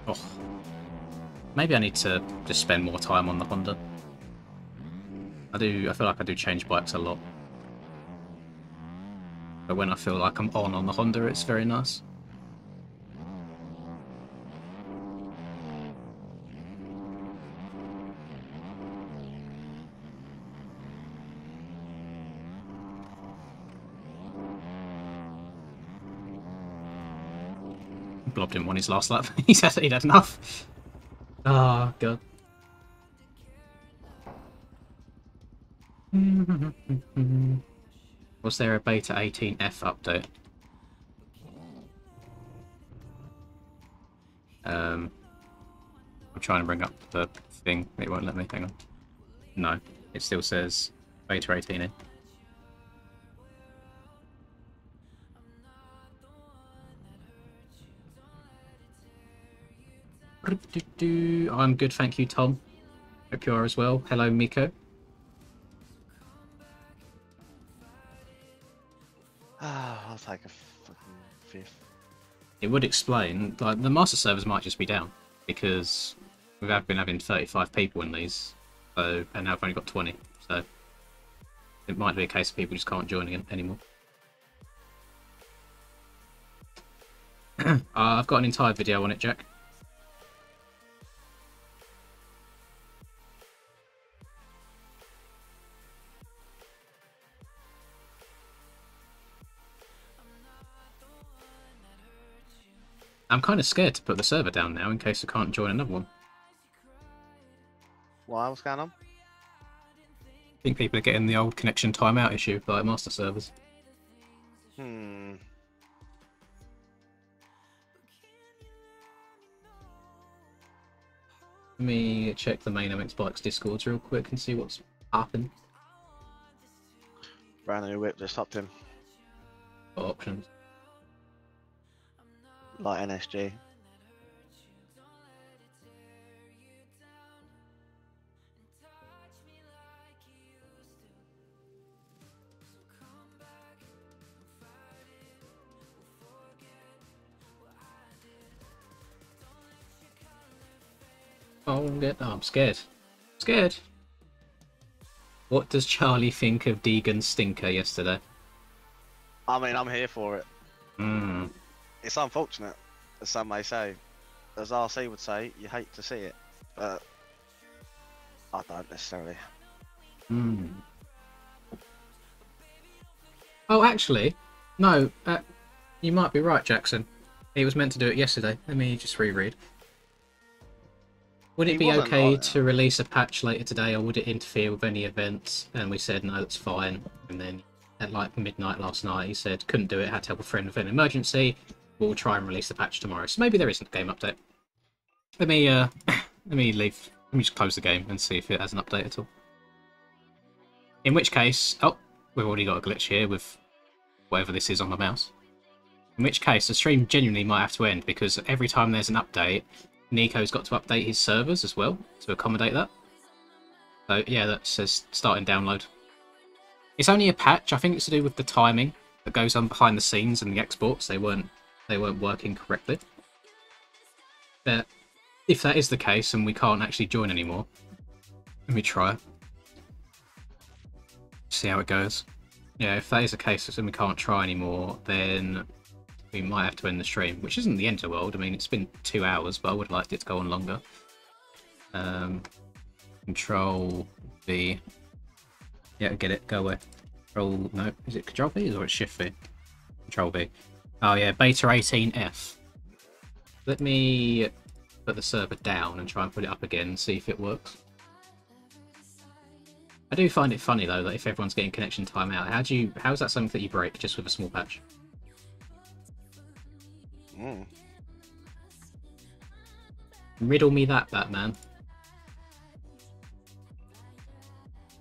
Oh. Maybe I need to just spend more time on the Honda. I feel like I do change bikes a lot. But when I feel like I'm on the Honda, it's very nice. Blob didn't want his last lap. He'd had enough. Oh, God. Was there a beta 18F update? I'm trying to bring up the thing. It won't let me. Hang on. No, it still says beta 18 in. I'm good, thank you, Tom. Hope you are as well. Hello, Miko. I'll take a fucking fifth. It would explain, like, the master servers might just be down because we've been having 35 people in these, so, and now I've only got 20, so it might be a case of people just can't join again anymore. I've got an entire video on it, Jack. I'm kind of scared to put the server down now in case I can't join another one. Why? What's going on? I think people are getting the old connection timeout issue by master servers. Let me check the main MX Bikes Discords real quick and see what's happened. Brand new whip just stopped him. Got options. Like NSG. Oh, I'm scared. Scared. What does Charlie think of Deegan's stinker yesterday? I mean, I'm here for it. Hmm. It's unfortunate, as some may say. As RC would say, you hate to see it, but I don't necessarily. Hmm. Oh, actually, no. You might be right, Jackson. He was meant to do it yesterday. Let me just reread. Would it He be wasn't okay on it. to release a patch later today, or would it interfere with any events? And we said no, that's fine. And then at like midnight last night, he said couldn't do it, had to help a friend with an emergency. We'll try and release the patch tomorrow. So maybe there isn't a game update. Let me let me leave. Let me just close the game and see if it has an update at all. In which case, oh, we've already got a glitch here with whatever this is on the mouse. In which case, the stream genuinely might have to end because every time there's an update, Nico's got to update his servers as well to accommodate that. So yeah, that says starting download. It's only a patch. I think it's to do with the timing that goes on behind the scenes and the exports. They weren't working correctly. But if that is the case and we can't actually join anymore, let me try. See how it goes. Yeah, if that is the case and we can't try anymore, then we might have to end the stream, which isn't the end of the world. I mean, it's been 2 hours, but I would have liked it to go on longer. Control V. Yeah, get it. Go away. Control. No, is it Control V or it's Shift V? Control V. Oh yeah, Beta 18F. Let me put the server down and try and put it up again and see if it works. I do find it funny though that if everyone's getting connection timeout, how is that something that you break just with a small patch? Riddle me that, Batman.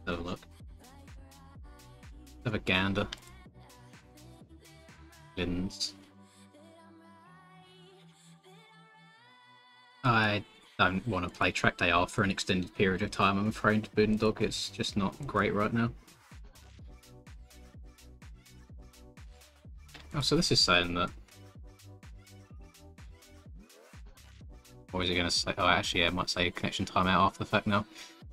Have a look. Have a gander. Lins. I don't want to play Track Day R for an extended period of time, I'm afraid, Boondog. It's just not great right now. Oh, so this is saying that... Or is it going to say... Oh, actually, yeah, it might say connection timeout after the fact now.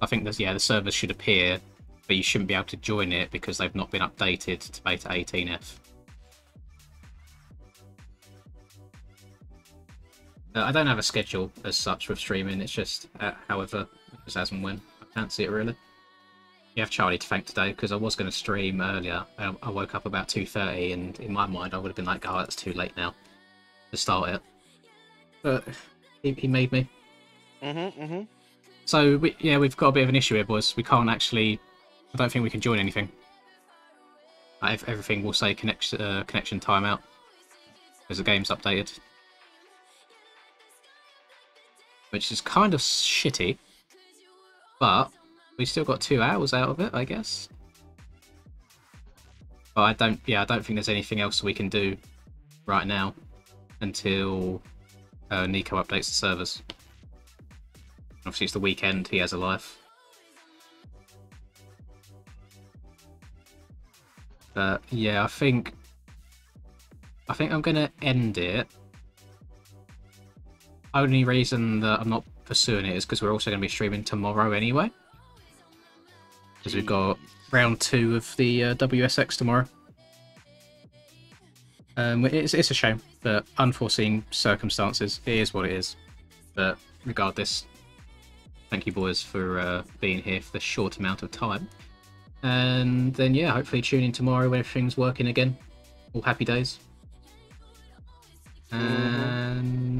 I think there's, yeah, the servers should appear, but you shouldn't be able to join it because they've not been updated to Beta 18F. I don't have a schedule as such with streaming, it's just however, just as and when. I can't see it really. You have Charlie to thank today because I was going to stream earlier. I woke up about 2:30 and in my mind I would have been like, oh, that's too late now to start it. But he made me. So, yeah, we've got a bit of an issue here, boys. We can't actually... I don't think we can join anything. Everything will say connection timeout because the game's updated. Which is kind of shitty, but we still got 2 hours out of it, I guess. But I don't think there's anything else we can do right now until Nico updates the servers. Obviously, it's the weekend; he has a life. But yeah, I think I'm gonna end it. Only reason that I'm not pursuing it is because we're also going to be streaming tomorrow anyway. Because we've got round 2 of the WSX tomorrow. It's a shame, but unforeseen circumstances. It is what it is. But regardless, thank you boys for being here for the short amount of time. And then yeah, hopefully tune in tomorrow when everything's working again. All happy days. And